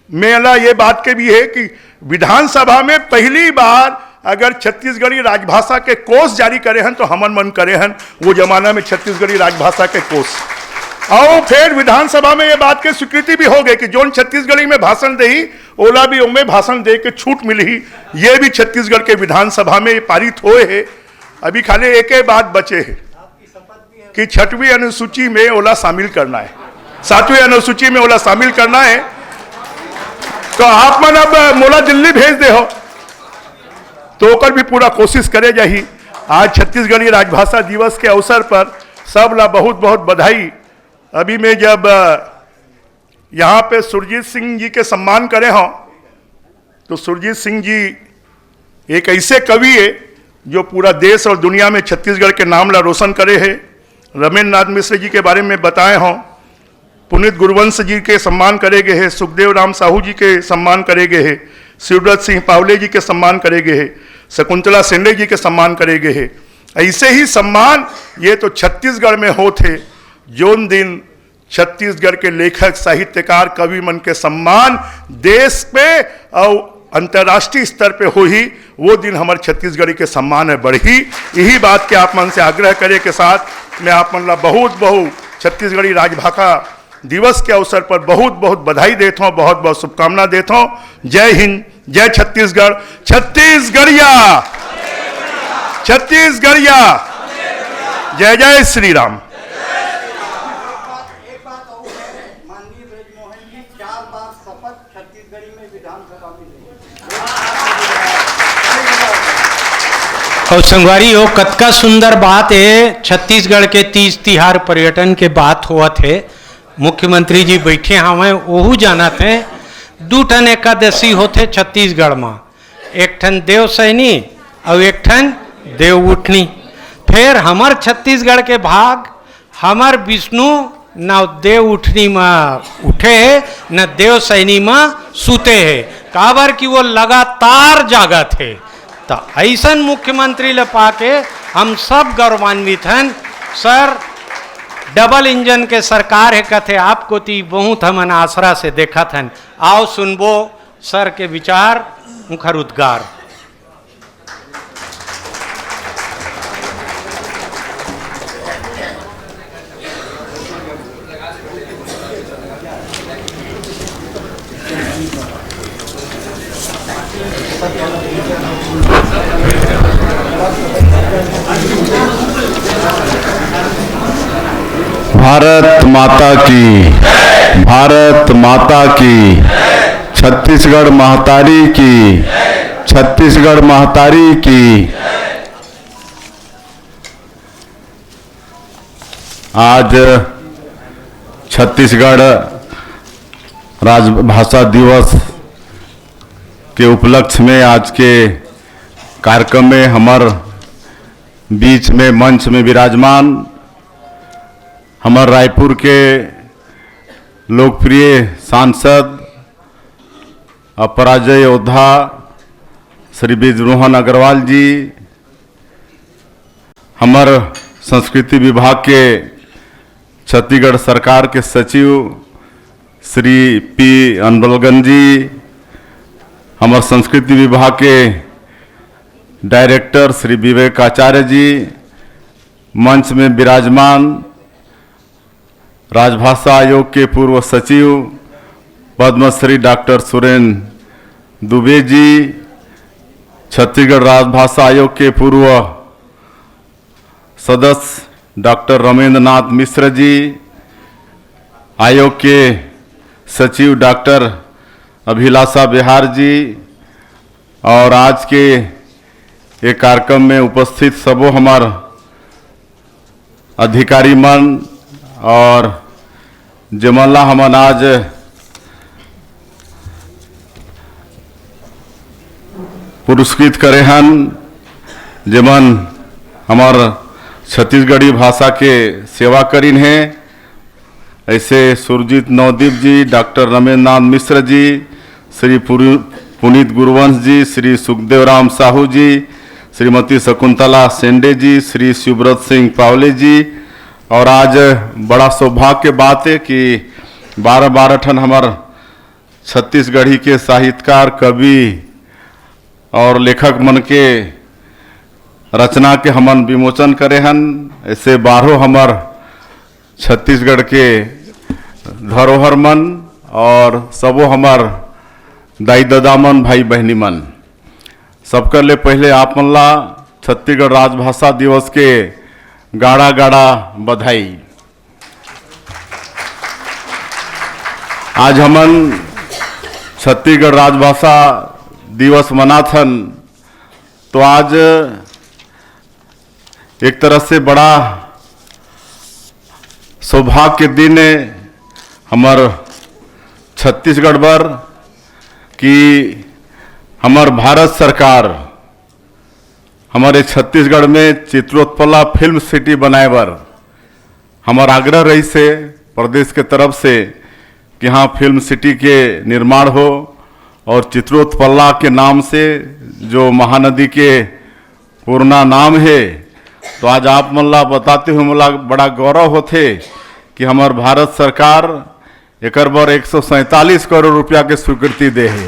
मेला ये बात के भी है कि विधानसभा में पहली बार अगर छत्तीसगढ़ी राजभाषा के कोष जारी करे हन तो हमन मन करे हन वो जमाना में छत्तीसगढ़ी राजभाषा के कोष, और फिर विधानसभा में ये बात की स्वीकृति भी हो गई कि जोन छत्तीसगढ़ी में भाषण दे ही ओला भी उनमें भाषण दे के छूट मिली, ये भी छत्तीसगढ़ के विधानसभा में पारित हुए है। अभी खाली एक ही बात बचे है कि 6वीं अनुसूची में ओला शामिल करना है, 7वीं अनुसूची में ओला शामिल करना है। तो आप मन अब मोला दिल्ली भेज दे हो तो ओकर भी पूरा कोशिश करे जाही। आज छत्तीसगढ़ी राजभाषा दिवस के अवसर पर सब ला बहुत बहुत बधाई। अभी मैं जब यहाँ पे सुरजीत सिंह जी के सम्मान करे हों तो सुरजीत सिंह जी एक ऐसे कवि है जो पूरा देश और दुनिया में छत्तीसगढ़ के नाम ला रोशन करे है। रमेंद्र नाथ मिश्र जी के बारे में बताए हों, पुनीत गुरुवंश जी के सम्मान करे गए हैं, सुखदेव राम साहू जी के सम्मान करे गए हैं, शिवव्रत सिंह पावले जी के सम्मान करे गए हैं, शकुंतला सेंडे जी के सम्मान करे गए हैं। ऐसे ही सम्मान ये तो छत्तीसगढ़ में होते, जोन दिन छत्तीसगढ़ के लेखक साहित्यकार कवि मन के सम्मान देश पे और अंतर्राष्ट्रीय स्तर पे हो ही, वो दिन हमारे छत्तीसगढ़ी के सम्मान है बढ़ी। यही बात के आप मन से आग्रह करे के साथ मैं आप मन ला बहुत बहुत छत्तीसगढ़ी राजभाषा दिवस के अवसर पर बहुत बहुत बधाई देता हूँ, बहुत बहुत शुभकामना देता हूँ। जय हिंद, जय छत्तीसगढ़, छत्तीसगढ़िया छत्तीसगढ़िया, जय जय श्री राम। एक बात और है, माननीय ब्रजमोहन जी 4 बार शपथ छत्तीसगढ़ी में विधानसभा में ली। और संगवारी हो कतका सुंदर बात है, छत्तीसगढ़ के 30 तिहार पर्यटन के बात हुआ थे। मुख्यमंत्री जी बैठे हमें ओहू जाना थे। 2 ठन एकादशी होते छत्तीसगढ़ में, एक ठन देव सैनी और एक ठन देव उठनी। फिर हमार छत्तीसगढ़ के भाग हमार विष्णु न देव उठनी में उठे है न देव सैनी में सूते है, काबर कि वो लगातार जागा थे। तो ऐसा मुख्यमंत्री ले पाके हम सब गौरवान्वित हैं। सर डबल इंजन के सरकार है कथे आपको ती बहुत हमन आसरा से देखा थन। आओ सुनबो सर के विचार मुखर उद्गार। भारत माता की, भारत माता की, छत्तीसगढ़ महतारी की, छत्तीसगढ़ महतारी की। आज छत्तीसगढ़ राजभाषा दिवस के उपलक्ष्य में आज के कार्यक्रम में हमार बीच में मंच में विराजमान हमार रायपुर के लोकप्रिय सांसद अपराजय योद्धा श्री ब्रिजमोहन अग्रवाल जी, हमार संस्कृति विभाग के छत्तीसगढ़ सरकार के सचिव श्री पी अनबलगन जी, हमार संस्कृति विभाग के डायरेक्टर श्री विवेक आचार्य जी, मंच में विराजमान राजभाषा आयोग के पूर्व सचिव पद्मश्री डॉक्टर सुरेंद्र दुबे जी, छत्तीसगढ़ राजभाषा आयोग के पूर्व सदस्य डॉक्टर रमेंद्र नाथ मिश्र जी, आयोग के सचिव डॉक्टर अभिलाषा बिहार जी, और आज के ये कार्यक्रम में उपस्थित सबो हमार अधिकारी मन और जमला हमन आज पुरस्कृत करे हन, जेमन हमार छत्तीसगढ़ी भाषा के सेवा करीन हैं। ऐसे सुरजीत नवदीप जी, डॉक्टर रमेंद्र नाथ मिश्र जी, श्री पुनीत गुरुवंश जी, श्री सुखदेव राम साहू जी, श्रीमती शकुंतला सेंडे जी, श्री शिवव्रत सिंह पावले जी। और आज बड़ा सौभाग्य के बात है कि 12 ठन हमार छत्तीसगढ़ी के साहित्यकार, कवि और लेखक मन के रचना के हमन विमोचन करे हन। ऐसे 12 हमार छत्तीसगढ़ के धरोहर मन और सबो हमार दाई दादा मन, भाई बहनी मन, सबकर ले पहले आप मन ला छत्तीसगढ़ राजभाषा दिवस के गाड़ा गाड़ा बधाई। आज हमन छत्तीसगढ़ राजभाषा दिवस मनाथन, तो आज एक तरह से बड़ा सौभाग्य के दिन है हमार छत्तीसगढ़ बर कि हमार भारत सरकार हमारे छत्तीसगढ़ में चित्रोत्पला फिल्म सिटी बनाए बर हमार आग्रह रही से प्रदेश के तरफ से कि यहाँ फिल्म सिटी के निर्माण हो, और चित्रोत्पला के नाम से जो महानदी के पूर्णा नाम है। तो आज आप मल्ला बताते हुए मला बड़ा गौरव होते कि हमार भारत सरकार एक बार 147 करोड़ रुपया के स्वीकृति दे है,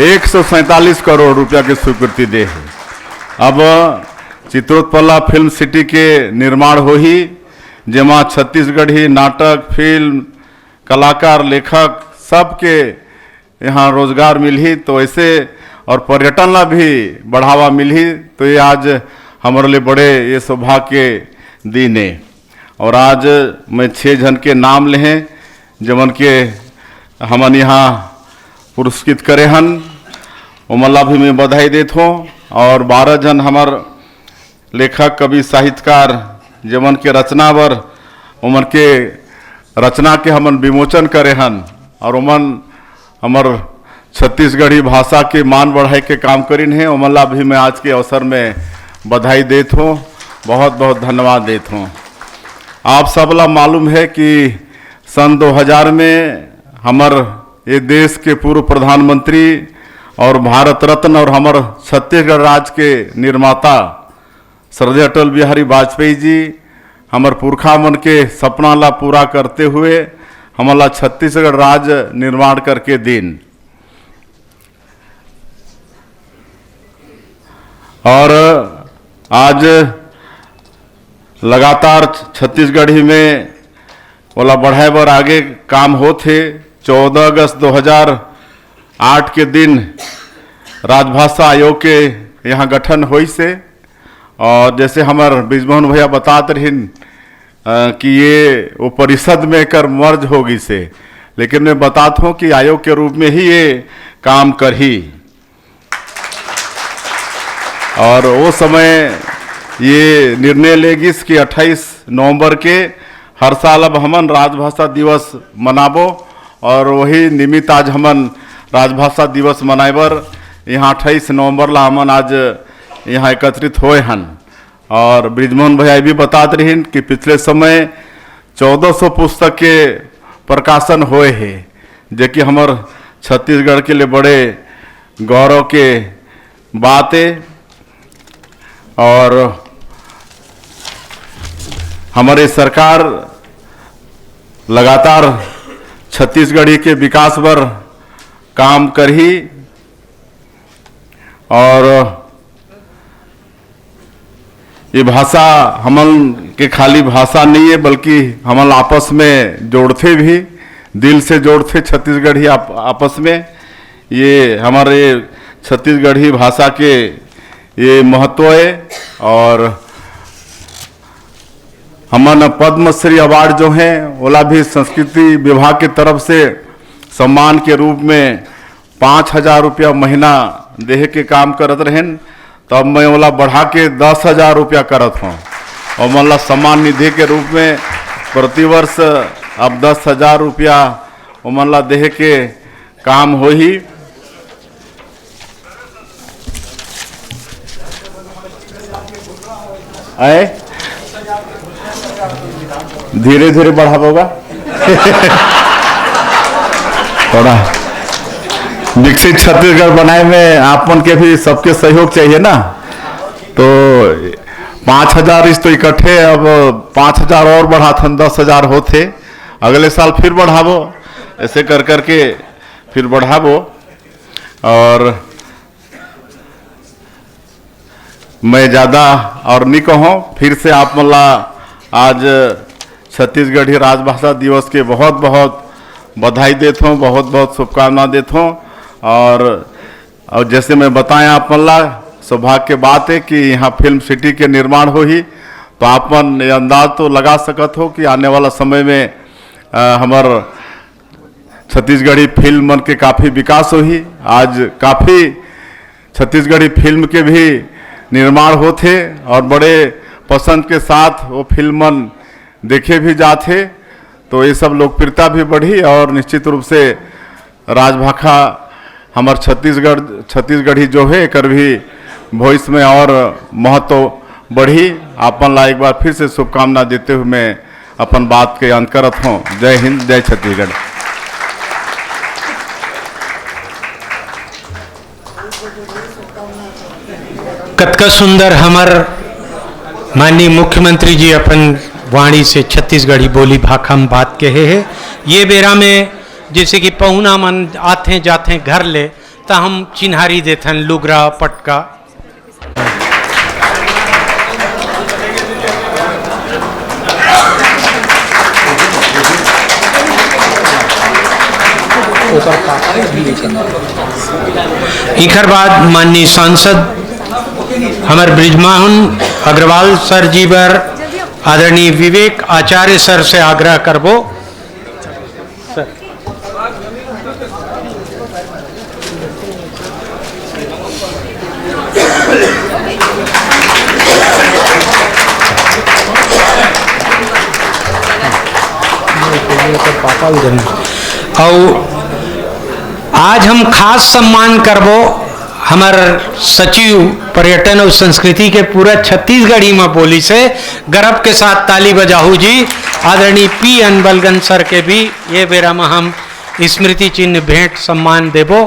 147 करोड़ रुपया के स्वीकृति दे है। अब चित्रोत्पला फिल्म सिटी के निर्माण हो ही, जेमा छत्तीसगढ़ी नाटक, फिल्म, कलाकार, लेखक सबके यहाँ रोजगार मिली। तो ऐसे और पर्यटन ला भी बढ़ावा मिली। तो ये आज हमारे लिए बड़े ये सौभाग्य के दिन है। और आज मैं 6 जन के नाम ले हैं जमन के हमन यहाँ पुरस्कृत करे हन, उमला भी मैं बधाई देता हूँ। और 12 जन हमार लेखक, कवि, साहित्यकार जमन के रचना बर उमन के रचना के हमन विमोचन करे हन, और उमन हमार छत्तीसगढ़ी भाषा के मान बढ़ाए के काम करीन है। उमला भी मैं आज के अवसर में बधाई देता हूँ, बहुत बहुत धन्यवाद देता हूँ। आप सबला मालूम है कि सन 2000 में हमार ये देश के पूर्व प्रधानमंत्री और भारत रत्न और हमार छत्तीसगढ़ राज्य के निर्माता श्रद्धेय अटल बिहारी वाजपेयी जी हमार पुरखा मन के सपना ला पूरा करते हुए हमारा छत्तीसगढ़ राज्य निर्माण करके दिन। और आज लगातार छत्तीसगढ़ी में वाला बढ़ाए बर आगे काम होते। 14 अगस्त 2008 के दिन राजभाषा आयोग के यहाँ गठन हुई से, और जैसे हमार ब्रिजमोहन भैया बताते रहिन कि ये वो परिषद में कर मर्ज होगी से, लेकिन मैं बताता हूँ कि आयोग के रूप में ही ये काम कर ही। और वो समय ये निर्णय लेगी कि 28 नवंबर के हर साल अब हमन राजभाषा दिवस मनाबो, और वही निमित्त आज हमन राजभाषा दिवस मनाए बर यहाँ 28 नवंबर ला हमन आज यहाँ एकत्रित होए हन। और ब्रिजमोहन भैया भी बताते रहिन कि पिछले समय 1400 पुस्तक के प्रकाशन होए है, जो कि हमार छत्तीसगढ़ के लिए बड़े गौरव के बात है। और हमारे सरकार लगातार छत्तीसगढ़ी के विकास पर काम कर ही, और ये भाषा हमन के खाली भाषा नहीं है, बल्कि हमन आपस में जोड़ते भी, दिल से जोड़ते छत्तीसगढ़ी आपस में। ये हमारे छत्तीसगढ़ी भाषा के ये महत्व है। और हमन पद्मश्री अवार्ड जो है ओला भी संस्कृति विभाग की तरफ से सम्मान के रूप में 5,000 रुपया महीना देहे के काम करत रहें। तब मैं ओला बढ़ा के 10,000 रुपया करत हूँ और मतलब सम्मान निधि के रूप में प्रतिवर्ष अब 10,000 रुपया मतलब देहे के काम हो ही। आए धीरे धीरे बढ़ाओगा थोड़ा विकसित छत्तीसगढ़ बनाए में आपन के भी सबके सहयोग चाहिए ना। तो 5,000 इस तो इकट्ठे अब 5,000 और बढ़ाथन 10,000 होते, अगले साल फिर बढ़ावो, ऐसे कर करके फिर बढ़ावो। और मैं ज़्यादा और नहीं कहूँ, फिर से आप मला आज छत्तीसगढ़ी राजभाषा दिवस के बहुत बहुत बधाई देता हूँ, बहुत बहुत शुभकामना देता हूँ। और जैसे मैं बताया आप मल्ला, सौभाग्य की बात है कि यहाँ फिल्म सिटी के निर्माण हो ही, तो आप मन ये अंदाज तो लगा सकत हो कि आने वाला समय में हमार छत्तीसगढ़ी फिल्म मन के काफ़ी विकास हो ही। आज काफ़ी छत्तीसगढ़ी फिल्म के भी निर्माण होते और बड़े पसंद के साथ वो फिल्म मन देखे भी जाते, तो ये सब लोकप्रियता भी बढ़ी और निश्चित रूप से राजभाषा हमार छत्तीसगढ़ी जो है कर भी भविष्य में और महत्व बढ़ी। आपन ला एक बार फिर से शुभकामना देते हुए मैं अपन बात के अंत करत हूँ। जय हिंद, जय छत्तीसगढ़। कतका सुंदर हमार माननीय मुख्यमंत्री जी अपन वाणी से छत्तीसगढ़ी बोली भाखा में बात कहे है। ये बेरा में जैसे कि पहुना मन आते जाते घर ले तो हम चिन्हारी देथन लुगरा पटका। इखर बाद माननीय सांसद हमारे ब्रिजमोहन अग्रवाल सर जी बर आदरणीय विवेक आचार्य सर से आग्रह करबो। सर और आज हम खास सम्मान करबो हमार सचिव पर्यटन और संस्कृति के पूरा छत्तीसगढ़ी में बोली से गर्व के साथ ताली बजाहू जी। आदरणीय पी अनबलगन सर के भी ये बेरा में हम स्मृति चिन्ह भेंट सम्मान देबो।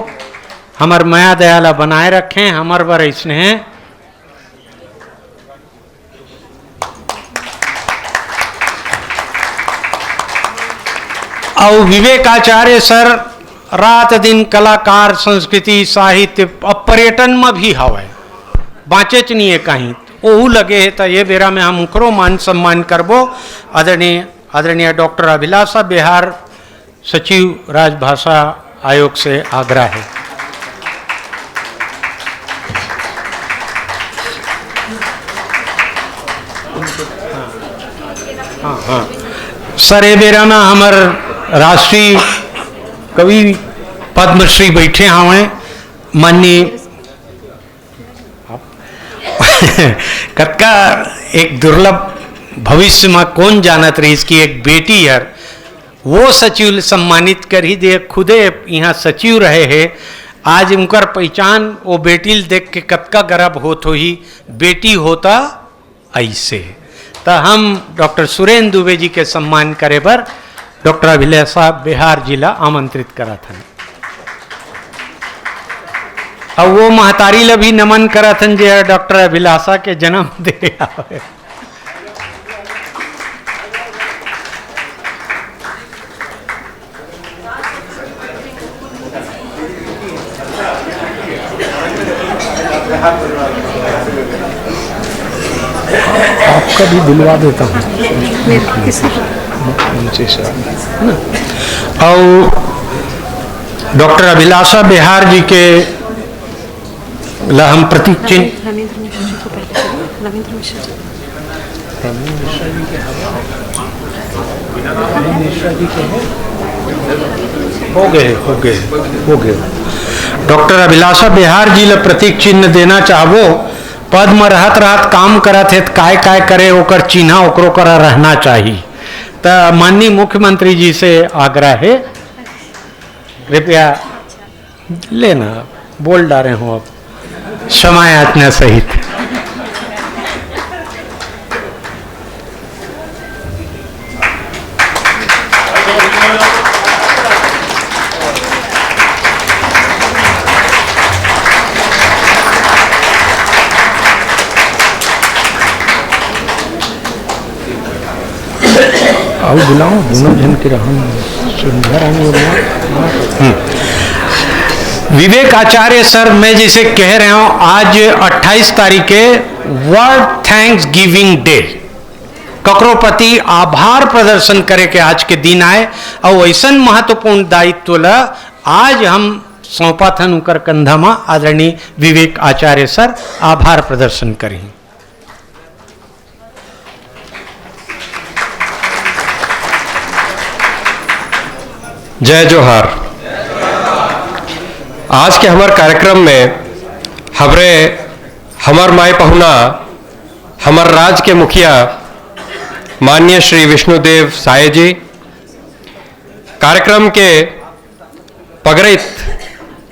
हमार माया दयाला बनाए रखें, हमार बर स्नेह। और विवेकाचार्य सर रात दिन कलाकार, संस्कृति, साहित्य अब पर्यटन में भी हवे, बाँचे च नहीं है कहीं, ओहू लगे है। तो ये बेरा में हम उकरो मान सम्मान करबो। आदरणीय डॉक्टर अभिलाषा बिहार सचिव राजभाषा आयोग से आग्रह है। हाँ सर, ये बेरा में हमार राष्ट्रीय कवि पद्मश्री बैठे हवे माननीय कतका एक दुर्लभ भविष्य में कौन जानत रही इसकी एक बेटी है, वो सचिव सम्मानित कर ही दे, खुदे यहाँ सचिव रहे हैं। आज उनकर पहचान वो बेटी देख के कतका गर्व होत हो ही, बेटी होता ऐसे। तो हम डॉक्टर सुरेंद्र दुबे जी के सम्मान करे पर डॉक्टर अभिलाषा बिहार जिला आमंत्रित करत हन। और वो महतारी ला भी नमन करत हन जे डॉक्टर अभिलाषा के जन्म दे आवे। आपका भी दिलवा देता हूँ और डॉक्टर अभिलाषा बिहार जी के ला हम प्रतीक चिन्ह रविंद्र मिश्र जी को पहले करिए। रविंद्र मिश्र जी हो गए डॉक्टर अभिलाषा बिहार जी ला प्रतीक चिन्ह देना चाहबो। पद में रहत रहत काम करत है काय काय करे ओकर चिन्ह ओकरो करा रहना चाहिए। तो माननीय मुख्यमंत्री जी से आग्रह है कृपया लेना बोल डाले हो अब समय आज्ञा सहित। आओ बुलाओ दोनों जन के रहूँ सुंदर विवेक आचार्य सर, मैं जैसे कह रहा हूं आज 28 तारीख के वर्ल्ड थैंक्स गिविंग डे, ककरो प्रति आभार प्रदर्शन करे के आज के दिन आए और ऐसा महत्वपूर्ण दायित्व ला आज हम सौंपा थन उकर कंधा में आदरणीय विवेक आचार्य सर आभार प्रदर्शन करें। जय जोहार। आज के हमारे कार्यक्रम में हमार माय पहुना हमार राज्य के मुखिया माननीय श्री विष्णुदेव साय जी, कार्यक्रम के पगड़ित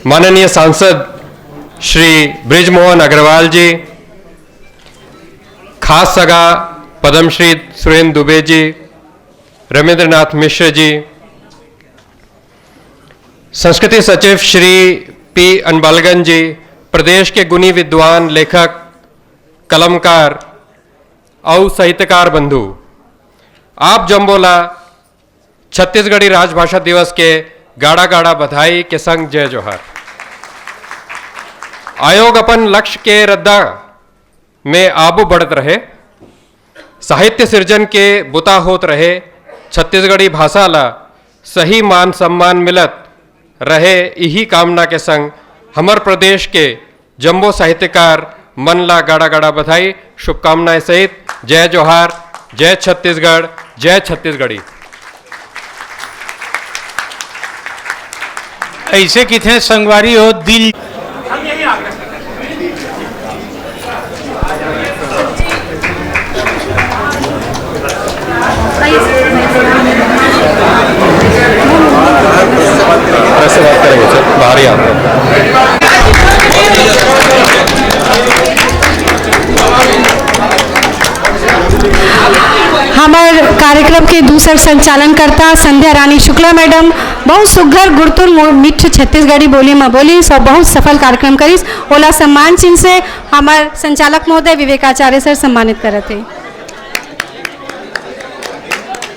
माननीय सांसद श्री ब्रिजमोहन अग्रवाल जी, खास सगा पद्मश्री सुरेंद्र दुबे जी, रविंद्रनाथ मिश्र जी, संस्कृति सचिव श्री पी अनबलगन जी, प्रदेश के गुणी विद्वान लेखक कलमकार और साहित्यकार बंधु, आप जम्बोला छत्तीसगढ़ी राजभाषा दिवस के गाड़ा गाड़ा बधाई के संग जय जोहार। आयोग अपन लक्ष्य के रद्दा में आबू बढ़त रहे, साहित्य सृजन के बुता होत रहे, छत्तीसगढ़ी भाषा ला सही मान सम्मान मिलत रहे, यही कामना के संग हमर प्रदेश के जम्बो साहित्यकार मन ला गाड़ा गाड़ा बधाई शुभकामनाएं सहित जय जोहार, जय छत्तीसगढ़, जय छत्तीसगढ़ी। ऐसे कितने संगवारी हो दिल ऐसे बात करेंगे सर, बाहर ही आते हैं। हमार कार्यक्रम के दूसर संचालन करता संध्या रानी शुक्ला मैडम बहुत सुघर गुड़तुर मिठ छत्तीसगढ़ी बोली में बोली सब बहुत सफल कार्यक्रम करीस। ओला सम्मान चिन्ह से हमार संचालक महोदय विवेकाचार्य सर सम्मानित करते।